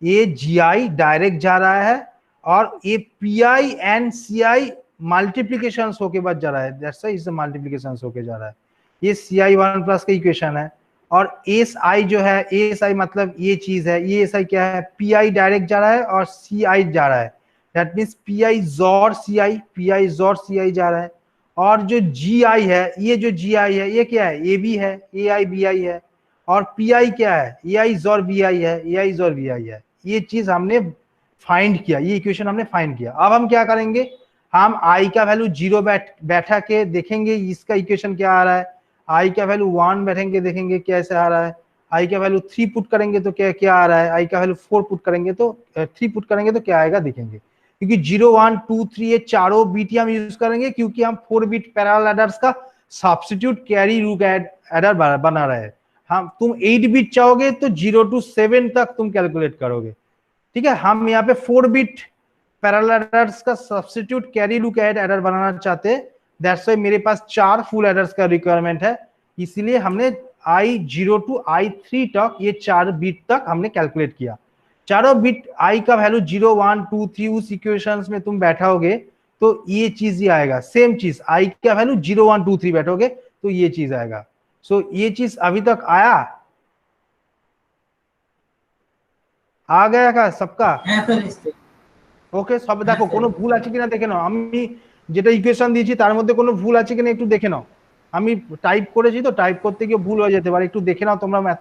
ये GI डायरेक्ट जा रहा है और ये PI एंड CI मल्टीप्लीकेशन होके बाद जा रहा है, दैट्स वाई इससे मल्टीप्लीकेशन होके जा रहा है। ये CI1+ का इक्वेशन है। और SI जो है, SI मतलब ये चीज है, ये SI क्या है, PI डायरेक्ट जा रहा है और CI जा रहा है, that means PI XOR CI, PI XOR CI जा रहा है। और जो GI है, ये जो GI है ये क्या है, AB है, AI BI है, और PI क्या है, AI XOR BI है, AI XOR BI है। ये चीज हमने फाइंड किया, ये इक्वेशन हमने फाइंड किया। अब हम क्या करेंगे, हम I का वैल्यू 0 बैठा के देखेंगे इसका इक्वेशन क्या आ रहा है, आई का वैल्यू 1 बैठेंगे देखेंगे कैसे आ रहा है, आई का वैल्यू 3 पुट करेंगे तो क्या क्या आ रहा है, आई का वैल्यू 4 पुट करेंगे तो 3 पुट करेंगे तो क्या आएगा देखेंगे। क्योंकि 0 1 2 3 ये चारों बीट हम यूज करेंगे, क्योंकि हम 4 बिट पैरेलल एडर्स का सब्स्टिट्यूट कैरी रूट एडर बना रहे हैं। हम तुम 8 बिट चाहोगे तो 0 to 7 तक तुम कैलकुलेट करोगे, ठीक है। हम यहाँ पे 4 बिट पैरेलल एडर्स का substitute carry look ahead adder बनाना चाहते हैं, दैट्स व्हाई मेरे पास 4 फुल एडर्स का रिक्वायरमेंट है, इसलिए हमने i0 to i3 तक ये 4 बिट तक हमने कैलकुलेट किया। चारों बिट i का वैल्यू 0 1 2 3 उस इक्वेशंस में तुम बैठाओगे तो ये चीज ही आएगा, सेम चीज i का वैल्यू 0 1 2 3 बैठोगे तो ये चीज आएगा। सो ये चीज अभी तक आया, आ गया का सबका? ওকে, সব দেখো কোনো ভুল আছে কিনা দেখে নাও, আমি যেটা ইকুয়েশন দিয়েছি তার মধ্যে কোনো ভুল আছে কিনা একটু দেখে নাও। আমি টাইপ করেছি তো টাইপ করতে গিয়ে ভুল হয়ে যেতে পারে, একটু দেখে নাও, তোমরা ম্যাথ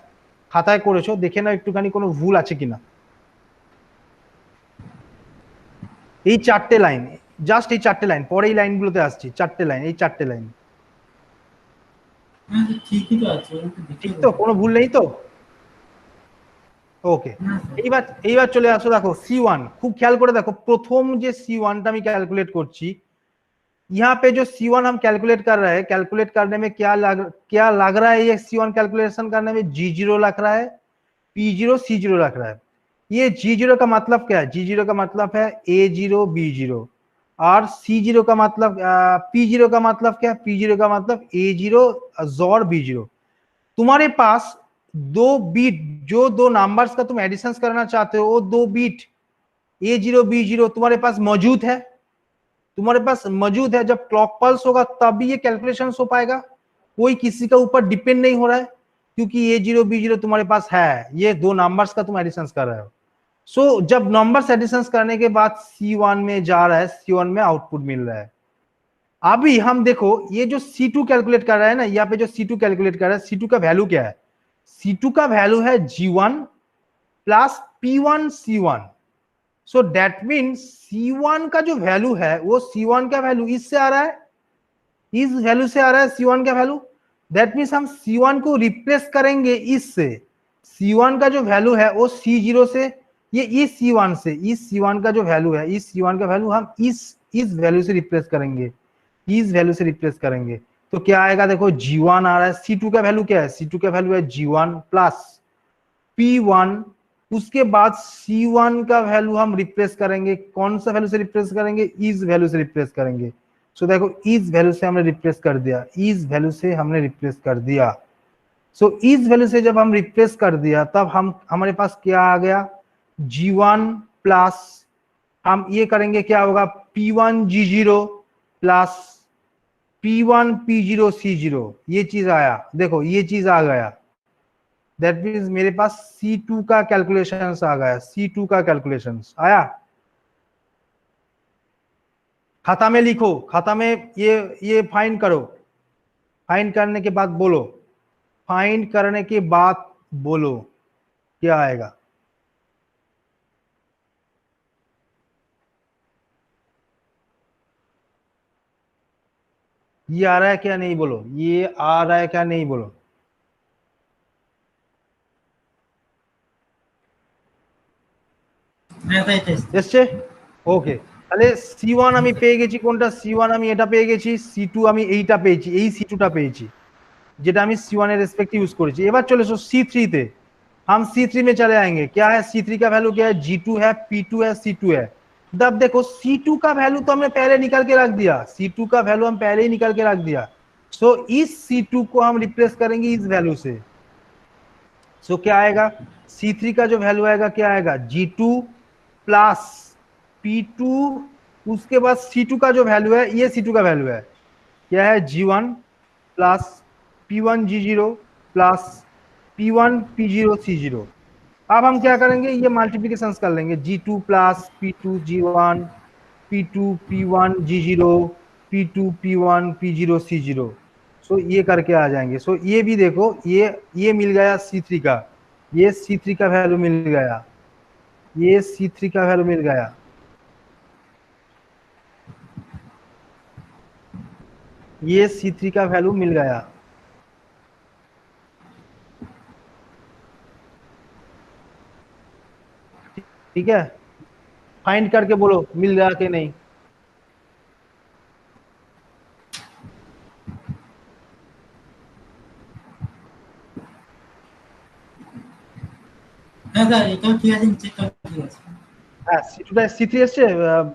খাতায় করেছো, দেখে নাও একটুখানি কোনো ভুল আছে কিনা। এই 4টে লাইন, জাস্ট এই 4টে লাইন, পরে এই লাইনগুলোতে আসছি, 4টে লাইন, এই 4টে লাইন ঠিকই তো আছে, ঠিক তো, কোনো ভুল নেই তো? ओके, এইবার চলে আসো, দেখো C1 খুব খেয়াল করে দেখো, প্রথম যে C1টা আমি ক্যালকুলেট করছি, यहाँ पे जो C1 हम कैलकुलेट कर रहे हैं, कैलकुलेट करने में क्या लग रहा है, ये C1 कैलकुलेशन करने में G0 लग रहा है, P0 C0 लग रहा है। ये G0 का मतलब क्या है? G0 का मतलब है A0 B0 और C0 का मतलब P0 का मतलब क्या है? P0 का मतलब A0 XOR B0। तुम्हारे पास दो बीट, जो दो नंबर्स का तुम एडिशन करना चाहते हो, वो दो बीट A0 B0 तुम्हारे पास मौजूद है, तुम्हारे पास मौजूद है। जब क्लॉक पल्स होगा तभी ये कैलकुलेशन हो पाएगा, कोई किसी का ऊपर डिपेंड नहीं हो रहा है, क्योंकि A0 B0 तुम्हारे पास है, ये दो नंबर्स का तुम एडिशन कर रहे हो। सो जब नंबर्स एडिशन करने के बाद C1 में जा रहा है, C1 में आउटपुट मिल रहा है। अभी हम देखो ये जो C2 कैलकुलेट कर रहा है ना, यहाँ पे जो C2 कैलकुलेट कर रहा है, C2 का वैल्यू क्या है? C2 का वैल्यू है G1 plus P1 C1। So that means C1 का जो वैल्यू है वो C1 का वैल्यू इससे आ रहा है, इस वैल्यू से आ रहा है C1 का वैल्यू। दैट मीन्स हम C1 को रिप्लेस करेंगे इससे, C1 का जो वैल्यू है वो C0 से, ये इस C1 से, इस C1 का जो वैल्यू है, इस C1 का वैल्यू हम इस वैल्यू से रिप्लेस करेंगे, इस वैल्यू से रिप्लेस करेंगे। तो क्या आएगा? देखो G1 आ रहा है, C2 का वैल्यू क्या है? C2 का वैल्यू है G1 प्लस P1, उसके बाद C1 का वैल्यू हम रिप्लेस करेंगे, कौन सा वैल्यू से रिप्लेस करेंगे? इस वैल्यू से रिप्लेस करेंगे। सो देखो इस वैल्यू से हमने रिप्लेस कर दिया, इस वैल्यू से हमने रिप्लेस कर दिया। सो इस वैल्यू से जब हम रिप्लेस कर दिया तब हमारे पास क्या आ गया? G1 प्लस हम ये करेंगे, क्या होगा? P1 G0 plus P1 P0 C0, ये चीज आया, देखो ये चीज आ गया। दैट मीन्स मेरे पास C2 का कैलकुलेशंस आ गया, C2 का कैलकुलेशंस आया। खाता में लिखो, खाता में ये फाइंड करो, फाइंड करने के बाद बोलो, फाइंड करने के बाद बोलो क्या आएगा। ये आ रहा है क्या? नहीं बोलो, ये आ रहा है क्या? नहीं बोलो। এসছে? ওকে, তাহলে C1 আমি পেয়ে গেছি, কোনটা? C1 আমি এটা পেয়ে গেছি, C2 আমি এইটা পেয়েছি, এই C2টা পেয়েছি, যেটা আমি C1 এর রেসপেক্ট ইউজ করেছি। এবার চলে এসো C3 তে, हम C3 में चले आएंगे। क्या है C3 का वैल्यू? क्या है? G2 है, P2 है, C2 है। तब देखो C2 का वैल्यू तो हमने पहले निकाल के रख दिया, C2 का वैल्यू हम पहले ही निकाल के रख दिया। सो इस C2 को हम रिप्लेस करेंगे इस वैल्यू से। सो क्या आएगा? C3 का जो वैल्यू आएगा क्या आएगा? G2 प्लस P2, उसके बाद C2 का जो वैल्यू है, ये C2 का वैल्यू है, क्या है? G1 plus P1 G0 plus P1 P0 C0। अब हम क्या करेंगे? ये मल्टीप्लिकेशन कर लेंगे, G2 plus P2 G1, P2 P1 G0, P2 P1 P0 C0। सो ये करके आ जाएंगे। सो ये भी देखो, ये मिल गया C3 का, ये C3 का वैल्यू मिल गया, ये C3 का वैल्यू मिल गया, ये C3 का वैल्यू मिल गया। ठीक है, फाइंड करके बोलो मिल गया कि नहीं। হ্যাঁ স্যার এটাও ঠিক আছে, নিচেরটাও ঠিক আছে। হ্যাঁ C2 টা C3 এসছে,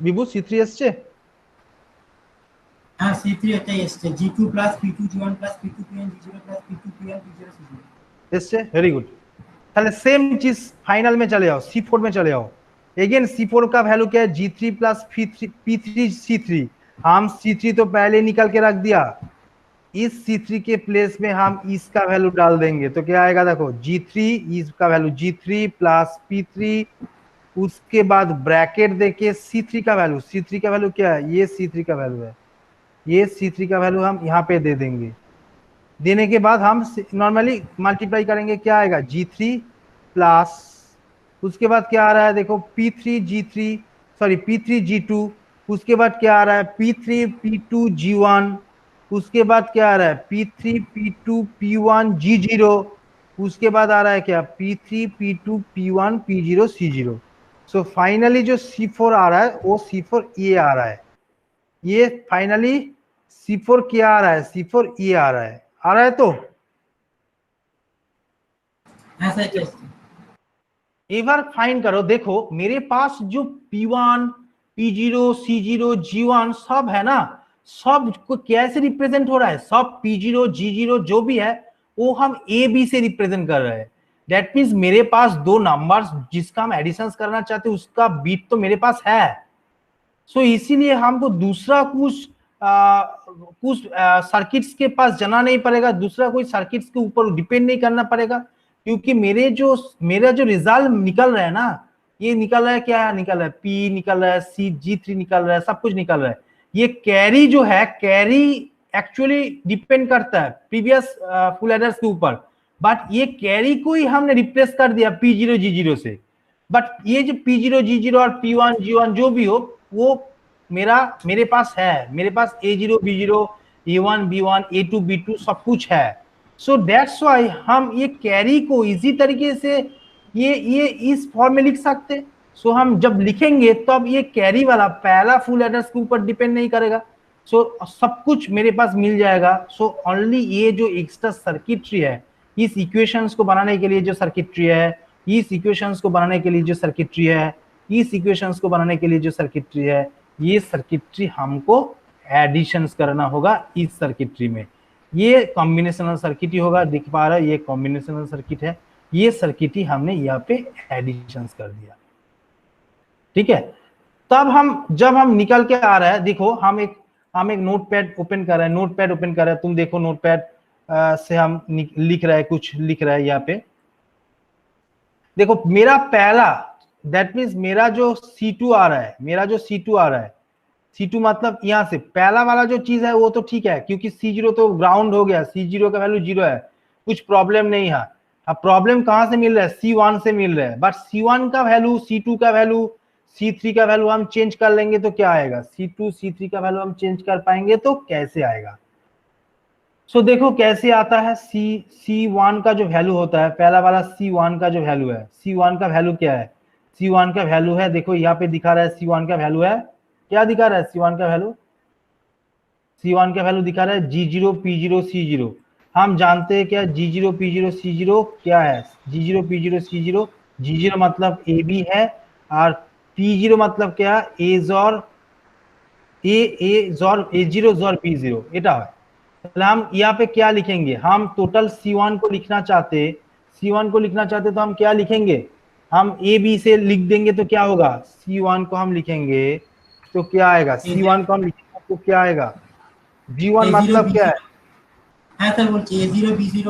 বিভু C3 এসছে। হ্যাঁ C3 এটাই এসছে, G2 plus P2 G1 plus P2 P1 G0 plus P2 P1 P0 C0। এসছে, वेरी गुड। তাহলে सेम चीज फाइनल में चले जाओ, C4 में चले जाओ। अगेन C4 का वैल्यू क्या है, G3 प्लस P3 C3। हम C3 तो पहले निकल के रख दिया, इस C3 के प्लेस में हम इसका वैल्यू डाल देंगे तो क्या आएगा, देखो G3 इसका वैल्यू G3 प्लस P3, उसके बाद ब्रैकेट देखिए C3 का वैल्यू, C3 का वैल्यू क्या है, ये C3 का वैल्यू है, ये C3 का वैल्यू हम यहाँ पे दे देंगे। देने के बाद हम नॉर्मली मल्टीप्लाई करेंगे, क्या आएगा G3 प्लस, उसके बाद क्या आ रहा है देखो P3 G2, उसके बाद क्या आ रहा है P3 P2 G1, उसके बाद क्या आ रहा है P3 P2 P1 G0, उसके बाद आ रहा है क्या P3 P2 P1 P0 C0। So finally जो C4 आ रहा है वो C4 ये आ रहा है, ये फाइनली C4 क्या आ रहा है, C4 ये आ रहा है, आ रहा है तो হ্যাঁ স্যার এটা এসছে। एवर फाइंड करो। देखो मेरे पास जो P1 P0 C0 G1 सब है ना, सब को कैसे रिप्रेजेंट हो रहा है, सब P0 G0 जो भी है वो हम A B से रिप्रेजेंट कर रहे हैं। दैट मीन्स मेरे पास दो नंबर्स जिसका हम एडिशन करना चाहते हैं उसका बीट तो मेरे पास है। सो इसीलिए हमको दूसरा कुछ सर्किट्स के पास जाना नहीं पड़ेगा, दूसरा कोई सर्किट्स के ऊपर डिपेंड नहीं करना पड़ेगा, क्योंकि मेरा जो रिजल्ट निकल रहा है ना, ये निकल रहा है, क्या निकल रहा है, P निकल रहा है, G3 निकल रहा है, सब कुछ निकल रहा है। ये कैरी जो है, कैरी एक्चुअली डिपेंड करता है प्रीवियस फुल एडर्स के ऊपर, बट ये कैरी को ही हमने रिप्लेस कर दिया P0 G0 से। बट ये जो P0 G0 और P1 G1 जो भी हो वो मेरे पास है, मेरे पास A0 B0 A1 B1 A2 B2 सब कुछ है। सो दैट्स व्हाई हम ये कैरी को इजी तरीके से ये इस फॉर्म में लिख सकते। सो हम जब लिखेंगे तो अब ये कैरी वाला पहला फुल एड्रेस के ऊपर डिपेंड नहीं करेगा, सो सब कुछ मेरे पास मिल जाएगा। सो ओनली ये जो एक्स्ट्रा सर्किटरी है, इस इक्वेशंस को बनाने के लिए जो सर्किटरी है, इस इक्वेशंस को बनाने के लिए जो सर्किटरी है, इस इक्वेशंस को बनाने के लिए जो सर्किटरी है, ये सर्किटरी हमको एडिशंस करना होगा इस सर्किटरी में। ये कॉम्बिनेशनल सर्किट ही होगा, दिख पा रहा है ये कॉम्बिनेशनल सर्किट है, ये सर्किट ही हमने यहाँ पे एडिशंस कर दिया। ठीक है, तब जब हम निकल के आ रहा है, देखो हम एक नोटपैड ओपन कर रहे हैं, नोटपैड ओपन कर रहे हैं, तुम देखो नोटपैड से हम लिख रहे हैं, कुछ लिख रहा है यहाँ पे। देखो मेरा पहला, दैट मीन्स मेरा जो C2 आ रहा है, मेरा जो C2 आ रहा है, C2 मतलब यहाँ से पहला वाला जो चीज है वो तो ठीक है, क्योंकि C0 तो ग्राउंड हो गया, C0 का वैल्यू 0 है, कुछ प्रॉब्लम नहीं है। अब प्रॉब्लम कहां से मिल रहा है, C1 से मिल रहा है, बट C1 का वैल्यू, C2 का वैल्यू, C3 का वैल्यू हम चेंज कर लेंगे तो क्या आएगा, C2 C3 का वैल्यू हम चेंज कर पाएंगे तो कैसे आएगा। सो देखो कैसे आता है, C1 का जो वैल्यू होता है, पहला वाला C1 का जो वैल्यू है, C1 का वैल्यू क्या है, C1 का वैल्यू है, देखो यहाँ पे दिखा रहा है C1 का वैल्यू है, क्या दिखा रहा है C1 का वैल्यू, C1 का वैल्यू दिखा रहा है G0 P0 C0। हम जानते हैं क्या G0 P0 C0 क्या है, G0 P0 C0, G0 मतलब AB है और P0 मतलब क्या, A0 A0 P0 এটা হয়। তাহলে हम यहाँ पे क्या लिखेंगे, हम टोटल C1 को लिखना चाहते, C1 को लिखना चाहते तो हम क्या लिखेंगे, हम A B से लिख देंगे तो क्या होगा, C1 को हम लिखेंगे तो क्या आएगा, C1 को हम लिखेंगे तो क्या आएगा, G1 मतलब क्या है, হ্যাঁ স্যার বলছি A0 B0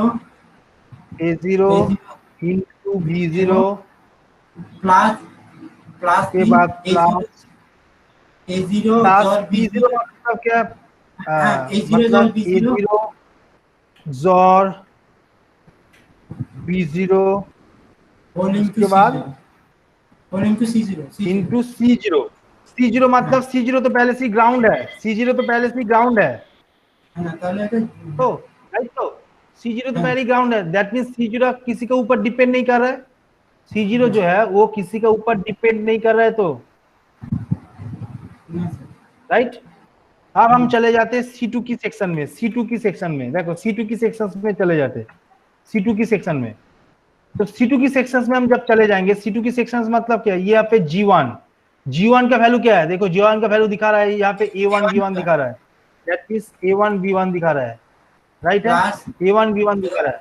A0 into B0 plus plus के बाद प्लस A0 B0 मतलब क्या, A0 मतलब B0 A0 जोर B0 उसके बाद इंटू C0, C0 मतलब C0 तो पहले से ग्राउंड है, C0 तो पहले से ग्राउंड है, तो राइट, तो C0 तो पहले ग्राउंड है, दैट मींस C0 किसी के ऊपर डिपेंड नहीं कर रहा है, C0 जो है वो किसी के ऊपर डिपेंड नहीं कर रहा है, तो राइट। अब हम चले जाते हैं C2 की सेक्शन में, C2 की सेक्शन में देखो, C2 की सेक्शन में चले जाते हैं, C2 की सेक्शन में तो C2 की सेक्शंस में हम जब चले जाएंगे, C2 की सेक्शंस मतलब क्या है, ये यहाँ पे G1 का वैल्यू क्या है, देखो G1 का वैल्यू दिखा रहा है यहाँ पे A1 B1 दिखा रहा है, दैट मींस A1 B1 दिखा रहा है, राइट है, A1 B1 दिखा रहा है।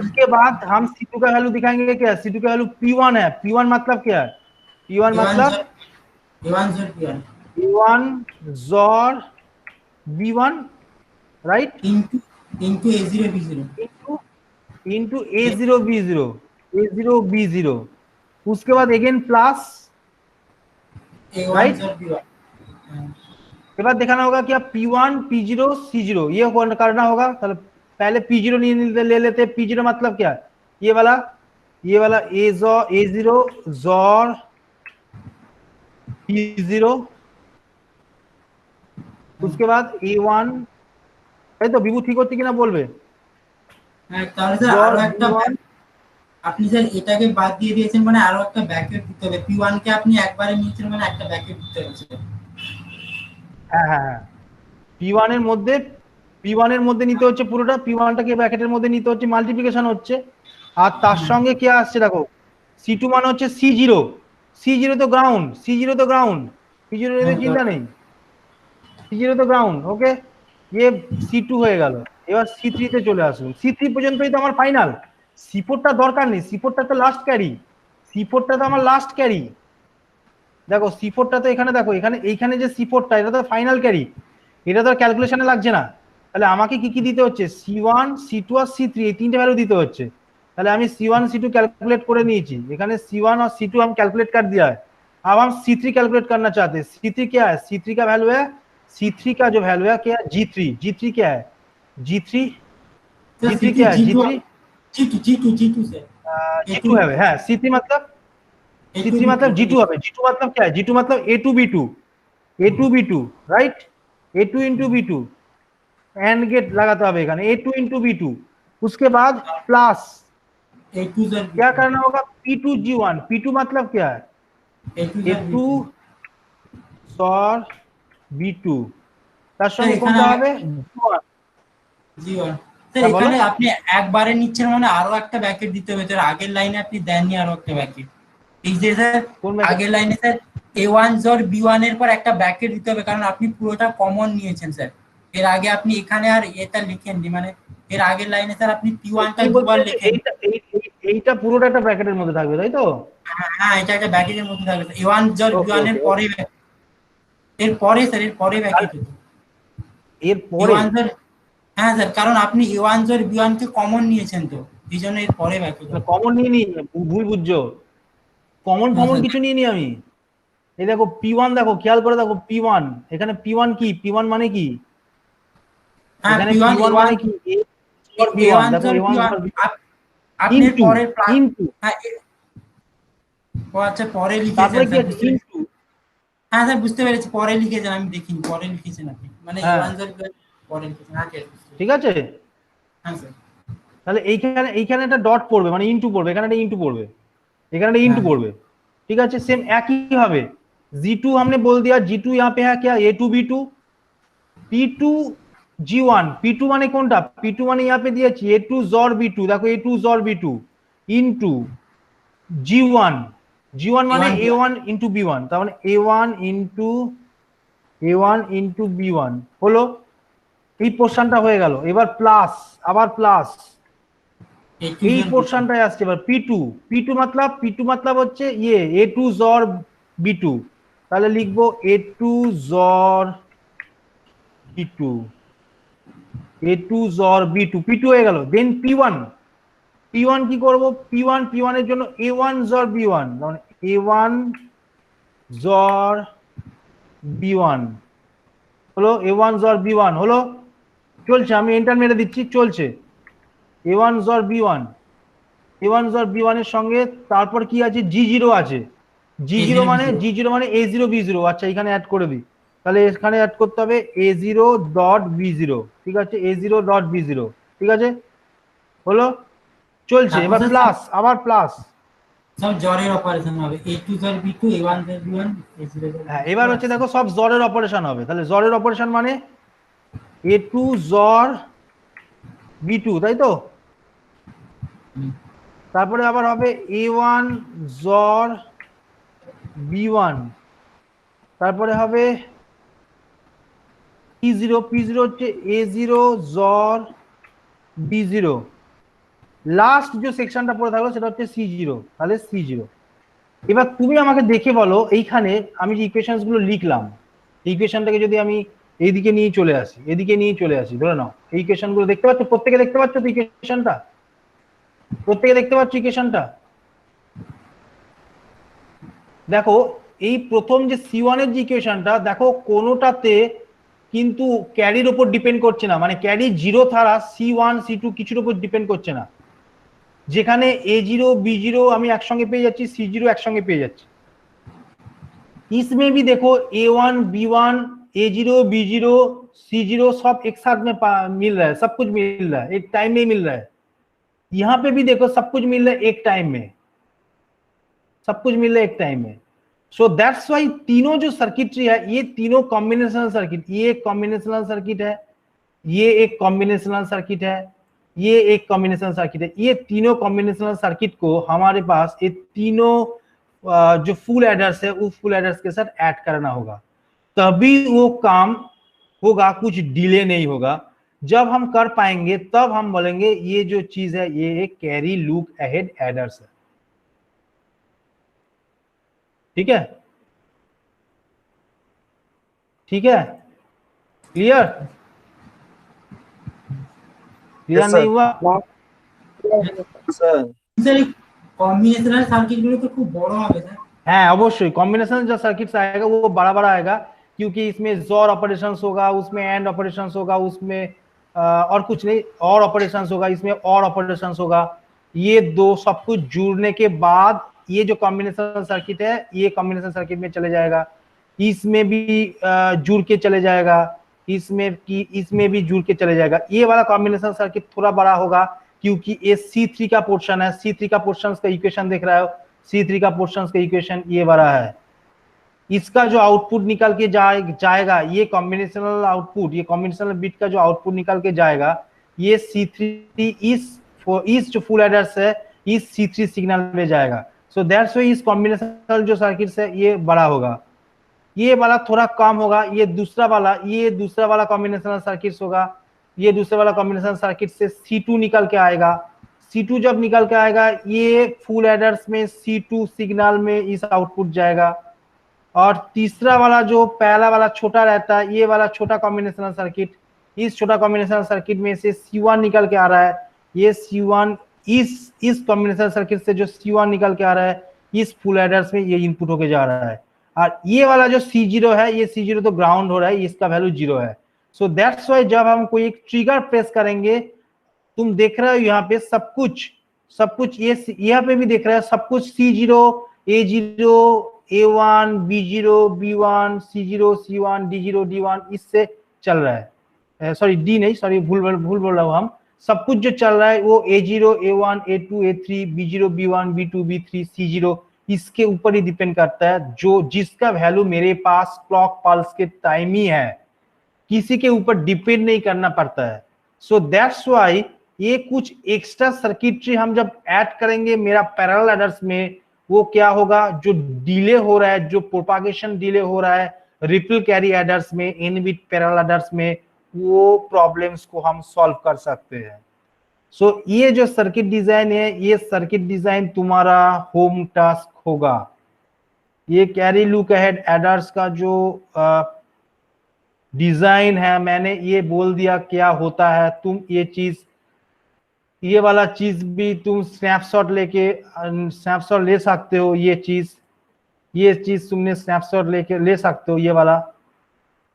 इसके बाद हम C2 का वैल्यू दिखाएंगे क्या, C2 का वैल्यू P1 है, P1 मतलब क्या है, P1 मतलब A1 XOR B1, right, into A0 B0 into A0 B0, उसके बाद अगेन प्लस, राइट, के बाद दिखाना होगा क्या P1 P0 C0, ये करना होगा। पहले P0 ले लेते, P0 मतलब क्या, ये वाला A0 XOR P0, उसके बाद A1, তাই তো বিভু ঠিক হচ্ছে কিনা বলবে। হ্যাঁ, তাহলে স্যার আরো একটা আপনি স্যার এটাকে বাদ দিয়ে দিয়েছেন, মানে আরো একটা ব্র্যাকেট দিতে হবে। P1 কে আপনি একবারে নিয়েছেন, মানে একটা ব্র্যাকেট দিতে হবে। হ্যাঁ হ্যাঁ হ্যাঁ, P1 এর মধ্যে নিতে হচ্ছে পুরোটা, P1টাকে ব্র্যাকেটের মধ্যে নিতে হচ্ছে, মাল্টিপ্লিকেশন হচ্ছে, আর তার সঙ্গে কি আসছে দেখো, C2 মানে হচ্ছে C0 তো গ্রাউন্ড, P0 এর চিন্তা নেই, C0 তো গ্রাউন্ড, ওকে, ये C2 হয়ে গেল। এবার C3 তে চলে আসুন, C3 পর্যন্তই তো আমার ফাইনাল, C4টা দরকার নেই, C4টা তো লাস্ট ক্যারি, C4টা তো আমার লাস্ট ক্যারি, দেখো C4টা তো এখানে, দেখো এইখানে যে C4টা এটা তো ফাইনাল ক্যারি, এটা তো ক্যালকুলেশনে লাগছে না, তাহলে আমাকে কি কি দিতে হচ্ছে, C1 C2 আর C3 এই তিনটে ভ্যালু দিতে হচ্ছে। তাহলে আমি C1 C2 कैलकुलेट করে নিয়েছি, এখানে C1 और C2 हम कैलकुलेट कर दिया है, अब हम C3 कैलकुलेट करना चाहते हैं। C3 क्या है, C3 का वैल्यू है, C3 का जो वैल्यू है क्या है, G3 क्या है, G3 क्या है, G2 से G2 है, हाँ C3 मतलब G2 হবে, G2 मतलब क्या है, G2 मतलब A2 B2, right, A2 into B2 and gate लगाते হবে এখানে A2 into B2, उसके बाद प्लस क्या करना होगा, P2 G1, P2 मतलब क्या है, A2 XOR B2, তার সঙ্গে কোনটা হবে G1। স্যার এখানে আপনি একবারে নিচ্ছেন, মানে আরো একটা ব্র্যাকেট দিতে হবে, স্যার আগের লাইনে আপনি দেননি আরো একটা ব্র্যাকেট, এই যে স্যার আগের লাইনে স্যার A1 XOR B1 এর পর একটা ব্র্যাকেট দিতে হবে, কারণ আপনি পুরোটা কমন নিয়েছেন স্যার, এর আগে আপনি এখানে আর এটা লিখেননি, মানে এর আগের লাইনে স্যার আপনি P1 টা দুবার লিখেন, এইটা পুরোটা একটা ব্র্যাকেটের মধ্যে থাকবে, তাই তো, হ্যাঁ এটা একটা ব্র্যাকেটের মধ্যে থাকবে, A1 XOR B1 এর পরে, স্যার এর পরে ব্র্যাকেট এর পরে, হ্যাঁ স্যার, কারণ আপনি A1 XOR B1 কে কমন নিয়েছেন, তো এই জন্য এর পরে ব্র্যাকেট, কমন নিয়ে নি, ভুল বুঝছো, কমন কিছু নিয়ে নি আমি, এই দেখো P1, দেখো খেয়াল করে দেখো P1, এখানে P1 কি, P1 মানে কি, এখানে P1 মানে কি, A1 দেখো A1 আপনি পরে আচ্ছা পরে লিখেছেন স্যার, হ্যাঁ স্যার বুঝতে পেরেছি, পরে লিখেছেন, আমি দেখিনি পরে লিখেছেন আপনি, মানে A1 XOR পরে লিখেছেন, ঠিক আছে, হ্যাঁ স্যার, তাহলে এইখানে একটা ডট পড়বে, মানে ইনটু পড়বে, এখানে একটা ইনটু পড়বে, এখানে একটা ইনটু পড়বে, ठीक है, सेम एक ही भावे G2 हमने बोल दिया, G2 यहाँ पे है क्या, A2 B2, P2 G1, P2 माने कौनटा, P2 माने यहाँ पे दिया A2 XOR B2, देखो A2 XOR B2 into G1 माने A1 into B1, তার মানে A1 into B1 হলো, এই পোরশনটা হয়ে গেল, এবার প্লাস, আবার প্লাস, এই পোরশনটাই আসছে এবার P2 मतलब হচ্ছে ये A2 XOR B2, তাহলে লিখবো A2 XOR B2 P2 হয়ে গেল, দেন P1 কি করব, P1 এর জন্য A1 XOR B1, মানে A1 XOR B1 হলো, A1 XOR B1 হলো, চলছে, আমি এন্টার মেরে দিচ্ছি, চলছে A1 XOR B1 এর সঙ্গে তারপর কি আছে, G0 আছে, G0 মানে A0 B0, আচ্ছা এখানে অ্যাড করে দিই, তাহলে এখানে অ্যাড করতে হবে A0.B0, ঠিক আছে, A0.B0, ঠিক আছে, হলো, চলছে, এবার প্লাস, আবার প্লাস, সব জরের অপারেশন হবে, A2 XOR B2 A1 XOR B1 A0, হ্যাঁ এবার হচ্ছে দেখো সব জরের অপারেশন হবে, তাহলে জরের অপারেশন মানে A2 XOR B2, তাই তো, তারপরে আবার হবে A1 জর B1, তারপরে হবে P0, P0 হচ্ছে A0 জর B0, লাস্ট যে সেকশনটা পড়ে থাকলো সেটা হচ্ছে C0, তাহলে C0। এবার তুমি আমাকে দেখে বলো এইখানে আমি যে ইকুয়েশনস গুলো লিখলাম, ইকুয়েশনটাকে যদি আমি এইদিকে নিয়ে চলে আসি, এদিকে নিয়ে চলে আসি, ধরে নাও এই ইকুয়েশন গুলো দেখতে পাচ্ছ, প্রত্যেকে দেখতে পাচ্ছ তো ইকুয়েশনটা, প্রত্যেকে দেখতে পাচ্ছ ইকুয়েশনটা? দেখো এই প্রথম যে C1 এর যে ইকুয়েশনটা, দেখো কোনোটাতে কিন্তু ক্যারির উপর ডিপেন্ড করছে না, মানে ক্যারি 0 ছাড়া C1 C2 কিছুর উপর ডিপেন্ড করছে না। যেখানে A0 B0 আমি একসঙ্গে পেয়ে যাচ্ছি, C0 একসঙ্গে পেয়ে যাচ্ছি। इसमें भी देखो A1 B1 A0 B0 C0 सब एक साथ में मिल रहा है, सब कुछ मिल रहा है, एक टाइम में मिल रहा है। यहाँ पे भी देखो सब कुछ मिल रहा है एक टाइम में, सब कुछ मिल रहा है एक टाइम में। सो दैट्स वाई तीनों जो सर्किटरी है ये तीनों कॉम्बिनेशनल सर्किट, ये एक कॉम्बिनेशनल सर्किट है, ये एक कॉम्बिनेशनल सर्किट है, ये एक कॉम्बिनेशनल सर्किट है। ये तीनों कॉम्बिनेशनल सर्किट को हमारे पास ये तीनों जो फुल एडर्स है उस फुल एडर्स के साथ ऐड करना होगा, तभी वो काम होगा, कुछ डिले नहीं होगा। जब हम कर पाएंगे तब हम बोलेंगे ये जो चीज है ये एक कैरी लूप अहेड एडर्स है। ठीक है, ठीक है, क्लियर? क्लियर नहीं हुआ? স্যার কম্বিনেশনাল সার্কিটগুলো তো খুব বড় হবে স্যার। है अवश्य, कॉम्बिनेशन जो सर्किट्स आएगा वो बड़ा बड़ा आएगा, क्योंकि इसमें जोर ऑपरेशंस होगा, उसमें एंड ऑपरेशंस होगा, उसमें और कुछ नहीं, और ऑपरेशंस होगा, इसमें और ऑपरेशंस होगा। ये दो सब कुछ जुड़ने के बाद ये जो कॉम्बिनेशन सर्किट है ये कॉम्बिनेशन सर्किट में चले जाएगा, इसमें भी जुड़ के चले जाएगा, इसमें भी जुड़ के चले जाएगा। ये वाला कॉम्बिनेशन सर्किट थोड़ा बड़ा होगा क्योंकि ये C3 का पोर्शन है, C3 का पोर्शन का इक्वेशन देख रहा है, C3 का पोर्शन का इक्वेशन ये वाला है। इसका जो आउटपुट निकल के जाएगा ये कॉम्बिनेशनल आउटपुट, ये कॉम्बिनेशनल बिट का जो आउटपुट निकल के जाएगा ये C3 इस जो फुल एडर्स है इस C3 सिग्नल में जाएगा। सो दैट्स व्हाई इस कॉम्बिनेशनल जो सर्किट्स है ये बड़ा होगा, ये वाला थोड़ा कम होगा। ये दूसरा वाला कॉम्बिनेशनल सर्किट्स होगा, ये दूसरा वाला कॉम्बिनेशन सर्किट से C2 निकल के आएगा। C2 जब निकल के आएगा ये फुल एडर्स में C2 सिग्नल में इस आउटपुट जाएगा। और तीसरा वाला जो पहला वाला छोटा रहता है ये वाला छोटा कॉम्बिनेशनल सर्किट, इस छोटा कॉम्बिनेशनल सर्किट में से C1 निकल के आ रहा है, ये C1 इस कॉम्बिनेशनल सर्किट से जो C1 निकल के आ रहा है इस फुल एडर्स में ये इनपुट होके जा रहा है। और ये वाला जो C0 है ये C0 तो ग्राउंड हो रहा है, इसका वैल्यू 0 है। सो दैट्स वाई जब हम कोई एक ट्रिगर प्रेस करेंगे, तुम देख रहे हो यहाँ पे सब कुछ ये यहाँ पे भी देख रहे हो सब कुछ C0 A0 A1 B0 B1 C0 C1 D0 D1 इससे चल रहा है, सॉरी D नहीं, सॉरी भूल बोल रहा हूँ हम। सब कुछ जो चल रहा है वो A0 A1 A2 A3 B0 B1 B2 B3 C0 इसके ऊपर ही डिपेंड करता है, जो जिसका वैल्यू मेरे पास क्लॉक पल्स के टाइम ही है, किसी के ऊपर डिपेंड नहीं करना पड़ता है। सो दैट्स वाई ये कुछ एक्स्ट्रा सर्किटरी हम जब ऐड करेंगे मेरा पैरेलल एडर्स में, वो क्या होगा, जो डिले हो रहा है, जो प्रोपागेशन डिले हो रहा है रिपल कैरी एडर्स में, इन बिट पैरेलल एडर्स में, वो प्रॉब्लम्स को हम सॉल्व कर सकते हैं। सो ये जो सर्किट डिजाइन है ये सर्किट डिजाइन तुम्हारा होम टास्क होगा। ये कैरी लुक अहेड एडर्स का जो डिजाइन है मैंने ये बोल दिया क्या होता है। तुम ये चीज, ये वाला चीज भी तुम स्नैपशॉट ले सकते हो। ये चीज तुमने स्नैपशॉट ले सकते हो। ये वाला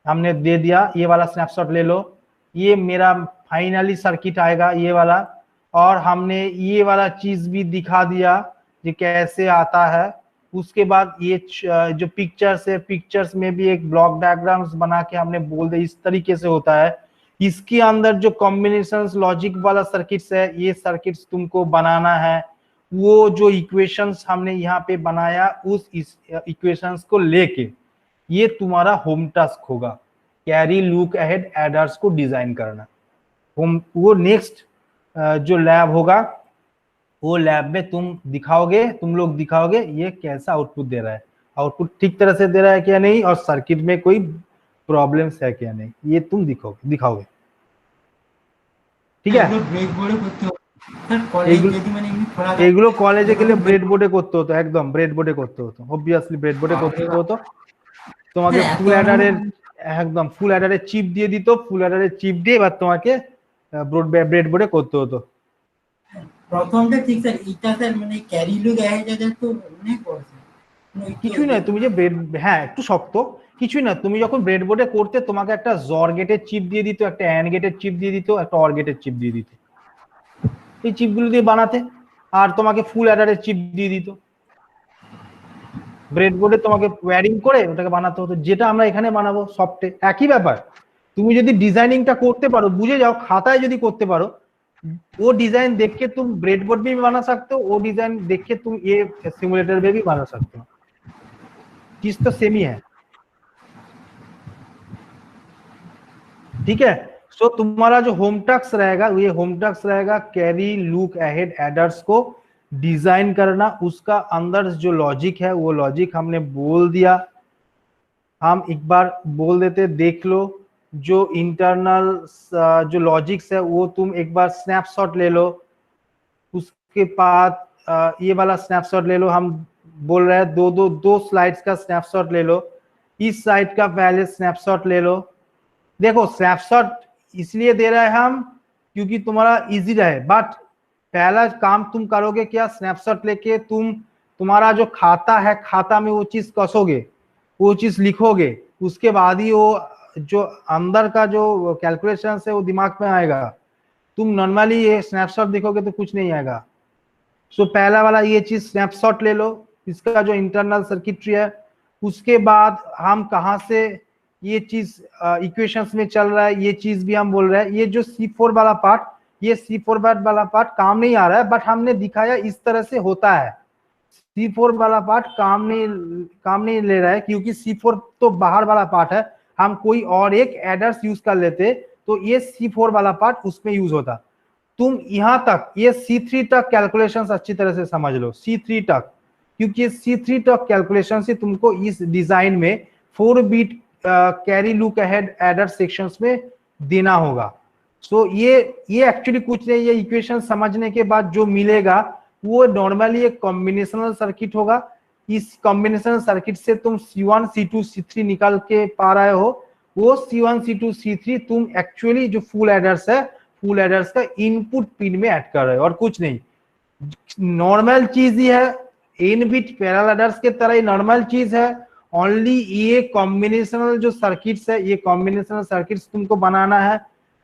हमने दे दिया, ये वाला स्नैपशॉट ले लो। ये मेरा फाइनली सर्किट आएगा ये वाला, और हमने ये वाला चीज भी दिखा दिया कि कैसे आता है। उसके बाद ये जो पिक्चर्स है, पिक्चर्स में भी एक ब्लॉक डायग्राम्स बना के हमने बोल दिया इस तरीके से होता है। इसके अंदर जो कॉम्बिनेशंस लॉजिक वाला सर्किट्स है ये सर्किट्स तुमको बनाना है। वो जो इक्वेशंस हमने यहाँ पे बनाया उस इक्वेशंस को लेके ये तुम्हारा होम टास्क होगा, कैरी लुक अहेड एडर्स को डिजाइन करना। वो नेक्स्ट जो लैब होगा वो लैब में तुम दिखाओगे, तुम लोग दिखाओगे ये कैसा आउटपुट दे रहा है, आउटपुट ठीक तरह से दे रहा है क्या नहीं, और सर्किट में कोई प्रॉब्लम्स है क्या नहीं, ये तुम दिखाओगे। ঠিক আছে, ব্রেডবোর্ডে করতে হবে স্যার, কলেজ যদি মানে এমনি খোলা থাকে এগুলো কলেজে গেলে ব্রেডবোর্ডে করতে হতো, একদম ব্রেডবোর্ডে করতে হতো, অবভিয়াসলি ব্রেডবোর্ডে করতে হতো। তোমাকে হ্যাঁ, ফুল এত অ্যাডারের একদম ফুল অ্যাডারের চিপ দিয়ে দিত, ফুল অ্যাডারের চিপ দিয়ে এবার তোমাকে ব্রেডবোর্ডে করতে হতো। প্রথমটা ঠিক স্যার, এটা স্যার মানে ক্যারি লুক দেখা যায় তো অনেক বড় স্যার। কিছুই নয়, তুমি যে হ্যাঁ একটু শক্ত, কিছুই না, তুমি যখন ব্রেডবোর্ডে করতে তোমাকে একটা জর গেটের চিপ দিয়ে দিত, একটা অ্যান্ড গেটের চিপ দিয়ে দিত, একটা অর গেটের চিপ দিয়ে দিত, এই চিপগুলো দিয়ে বানাতে, আর তোমাকে ফুল অ্যাডারের চিপ দিয়ে দিত, ব্রেডবোর্ডে তোমাকে ওয়্যারিং করে ওটাকে বানাতে হতো, যেটা আমরা এখানে বানাবো সফটে একই ব্যাপার। তুমি যদি ডিজাইনিংটা করতে পারো, বুঝে যাও, খাতায় যদি করতে পারো, वो डिजाइन देख के तुम ब्रेडबोर्ड भी बना सकते हो, वो डिजाइन देख के तुम ये सिमुलेटर में भी बना सकते हो, चीज तो सेम ही है। ठीक है, सो तुम्हारा जो होम टास्क रहेगा, ये होम टास्क रहेगा कैरी लुक अहेड एडर्स को डिजाइन करना, उसका अंदर जो लॉजिक है वो लॉजिक हमने बोल दिया, हम एक बार बोल देते, देख लो जो इंटरनल जो लॉजिक्स है वो तुम एक बार स्नैपशॉट ले लो, उसके बाद ये वाला स्नैपशॉट ले लो, हम बोल रहे हैं दो स्लाइड्स का स्नैपशॉट ले लो, इस साइड का पहले स्नैपशॉट ले लो। देखो स्नैपशॉट इसलिए दे रहे हैं हम क्योंकि तुम्हारा इजी रहे, बट पहला काम तुम करोगे क्या, स्नैपशॉट लेके तुम्हारा जो खाता है, खाता में वो चीज कसोगे, वो चीज लिखोगे, उसके बाद ही वो जो अंदर का जो कैलकुलेशन है वो दिमाग में आएगा। तुम नॉर्मली ये स्नैपशॉट देखोगे तो कुछ नहीं आएगा। सो पहला वाला ये चीज स्नैपशॉट ले लो, इसका जो इंटरनल सर्किटरी है, उसके बाद हम कहाँ से ये चीज इक्वेशंस में चल रहा है, ये चीज भी हम बोल रहे हैं। ये जो C4 वाला पार्ट, ये C4 वाला पार्ट काम नहीं आ रहा है, बट हमने दिखाया इस तरह से होता है। C4 वाला पार्ट काम नहीं ले रहा है, क्योंकि C4 तो बाहर वाला पार्ट है, हम कोई और एक एडर्स यूज कर लेते तो ये C4 वाला पार्ट उसमें यूज होता। तुम यहाँ तक ये C3 तक कैलकुलेशंस अच्छी तरह से समझ लो, C3 तक, क्योंकि C3 तक कैलकुलेशन से तुमको इस डिजाइन में 4 bit carry look ahead adder sections में देना होगा। सो ये एक्चुअली कुछ नहीं, ये इक्वेशन समझने के बाद जो मिलेगा वो नॉर्मली एक कॉम्बिनेशनल सर्किट होगा। इस कॉम्बिनेशनल सर्किट से तुम C1 C2 C3 निकाल के पा रहे हो, वो C1 C2 C3 तुम एक्चुअली जो फुल एडर्स है, फुल एडर्स का इनपुट पिन में ऐड कर रहे हो और कुछ नहीं। नॉर्मल चीज ही है, n बिट पैरेलल एडर्स के तरह ही नॉर्मल चीज है, ओनली ये कॉम्बिनेशनल जो सर्किट्स है, ये कॉम्बिनेशनल सर्किट्स तुमको बनाना है।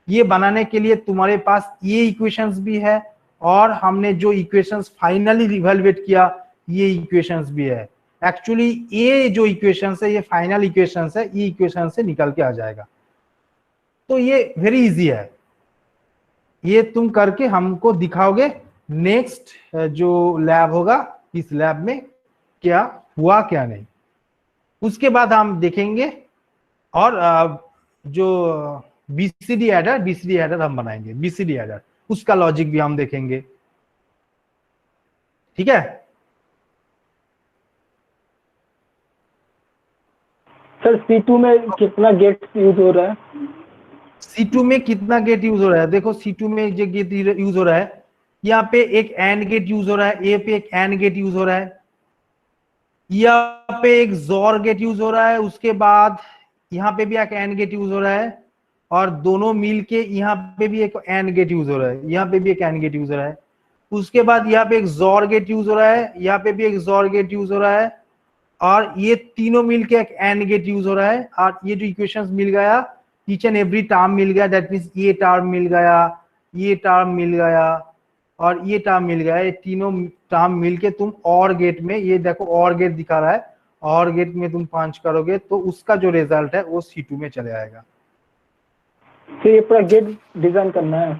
ये बनाने के लिए तुम्हारे पास ये इक्वेशंस भी है, और हमने जो इक्वेशंस फाइनली इवैल्यूएट किया ये इक्वेशंस भी है। एक्चुअली ये जो इक्वेशंस है, ये फाइनल इक्वेशंस है, ये इक्वेशन से निकल के आ जाएगा। तो ये वेरी इजी है, ये तुम करके हमको दिखाओगे। नेक्स्ट जो लैब होगा, इस लैब में क्या हुआ क्या नहीं, उसके बाद हम देखेंगे। और जो बीसीडी एडर हम बनाएंगे, बीसीडी एडर, उसका लॉजिक भी हम देखेंगे। ठीक है सर, C2 में कितना गेट यूज हो रहा है? C2 में कितना गेट यूज हो रहा है, देखो C2 में जो गेट यूज हो रहा है, यहाँ पे एक एंड गेट यूज हो रहा है, ए पे एक एंड गेट यूज हो रहा है, यहाँ पे एक जोर गेट यूज हो रहा है, उसके बाद यहाँ पे भी एक एंड गेट यूज हो रहा है, और दोनों मिल के यहाँ पे भी एक एंड गेट यूज हो रहा है, यहाँ पे भी एक एंड गेट यूज हो रहा है। उसके बाद यहाँ पे एक जोर गेट यूज हो रहा है, यहाँ पे भी एक जोर गेट यूज हो रहा है, और ये तीनों मिलके एक एंड गेट यूज हो रहा है। और ये जो इक्वेशंस मिल गया, ईच एंड एवरी टर्म मिल गया, दैट मींस ये टर्म मिल गया, ये टर्म मिल गया, और ये टर्म मिल गया, ये तीनों टर्म मिलके तुम और गेट में, ये देखो और गेट दिखा रहा है, और गेट में तुम पंच करोगे तो उसका जो रिजल्ट है वो C2 में चले आएगा। तो ये पूरा गेट डिजाइन करना है।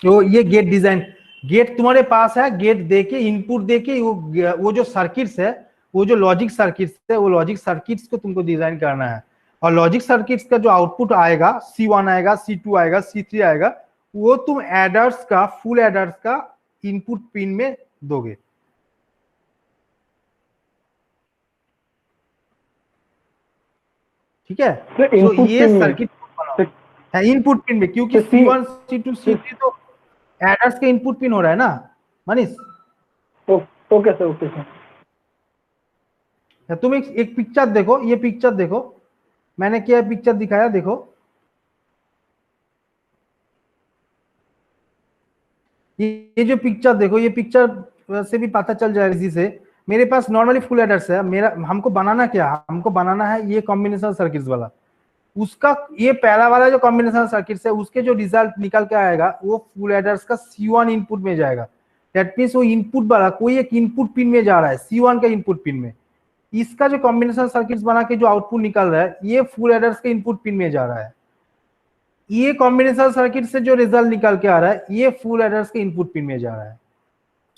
तो ये गेट डिजाइन, गेट तुम्हारे पास है, गेट देके इनपुट देके वो जो सर्किट्स है, वो जो लॉजिक सर्किट्स है, वो लॉजिक सर्किट्स को तुमको डिजाइन करना है। और लॉजिक सर्किट्स का जो आउटपुट आएगा, C1 आएगा, C2 आएगा, C3 आएगा, वो तुम एडर्स का, फुल एडर्स का इनपुट पिन में दोगे। ठीक है, तो तो इनपुट ये पिन में सर्किट है इनपुट पिन में, क्योंकि तो C1 C2 C3 तो एडर्स के इनपुट पिन हो रहा है ना Manish. Okay sir, okay sir. तुम एक पिक्चर देखो, ये पिक्चर देखो, मैंने क्या पिक्चर दिखाया, देखो ये जो पिक्चर देखो, ये पिक्चर से भी पता चल जाएगा इसी से। मेरे पास नॉर्मली फुल एडर्स है, मेरा हमको बनाना क्या, हमको बनाना है ये कॉम्बिनेशन सर्किट्स वाला। उसका ये पहला वाला जो कॉम्बिनेशन सर्किट्स है, उसके जो रिजल्ट निकल के आएगा वो फुल एडर्स का C1 इनपुट में जाएगा। दैट मींस वो इनपुट वाला कोई एक इनपुट पिन में जा रहा है, C1 का इनपुट पिन में। इसका जो कॉम्बिनेशन सर्किट्स बना के जो आउटपुट निकल रहा है, ये फुल एडर्स के इनपुट पिन में जा रहा है। ये कॉम्बिनेशन सर्किट से जो रिजल्ट निकल के आ रहा है, ये फुल एडर्स के इनपुट पिन में जा रहा है।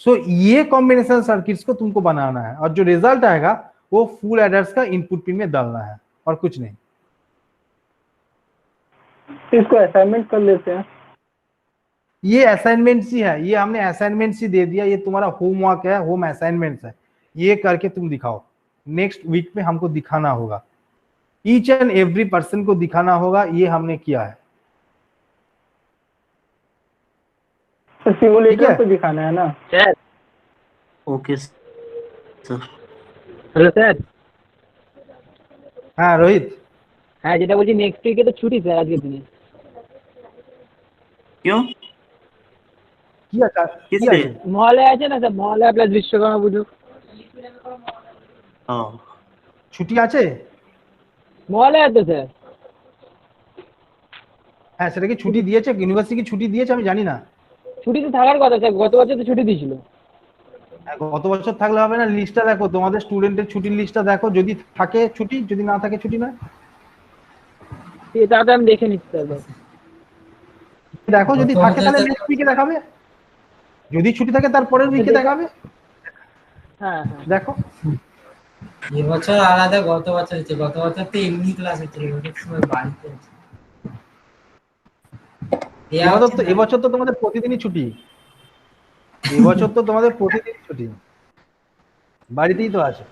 सो ये कॉम्बिनेशन सर्किट्स को तुमको बनाना है, और जो रिजल्ट आएगा वो फुल एडर्स का इनपुट पिन में डालना है, और कुछ नहीं। इसको असाइनमेंट कर लेते हैं। ये असाइनमेंट ही है, ये हमने असाइनमेंट ही दे दिया, ये तुम्हारा होमवर्क है, होम असाइनमेंट है, ये करके तुम दिखाओ। नेक्स्ट वीक में हमको दिखाना होगा, ईच एंड एवरी पर्सन को दिखाना होगा, ये हमने किया है। तो सिमुलेटर पे दिखाना है ना sir? Okay sir. Hello sir. हाँ रोहित। হ্যাঁ, যেটা বলছি নেক্সট উইকে তো ছুটি স্যার আজকের দিনে। क्यों? মহালয়া আছে না স্যার, মহালয়া প্লাস বিশ্বকর্মা পুজো। ছুটি আছে মহালয়া তো স্যার। হ্যাঁ, সেটা কি ছুটি দিয়েছে, ইউনিভার্সিটি কি ছুটি দিয়েছে আমি জানি না। ছুটি তো থাকার কথা স্যার, গত বছর তো ছুটি দিয়েছিল। গত বছর থাকলে হবে না, লিস্টটা দেখো, তোমাদের স্টুডেন্টের ছুটির লিস্টটা দেখো, যদি থাকে ছুটি, যদি না থাকে ছুটি নয়। এটা তো আমি দেখে নিচ্ছি স্যার। দেখো যদি থাকে তাহলে নেক্সট উইকে দেখাবে, যদি ছুটি থাকে তারপরের উইকে দেখাবে। হ্যাঁ দেখো এবছর আলাদা, গত বছর হচ্ছে, গত বছর তো এমনি ক্লাস হচ্ছিল, ওদের সময় বাড়িতে আছে। এবছর তো তোমাদের প্রতিদিনই ছুটি, এবছর তো তোমাদের প্রতিদিনই ছুটি, বাড়িতেই তো আছে।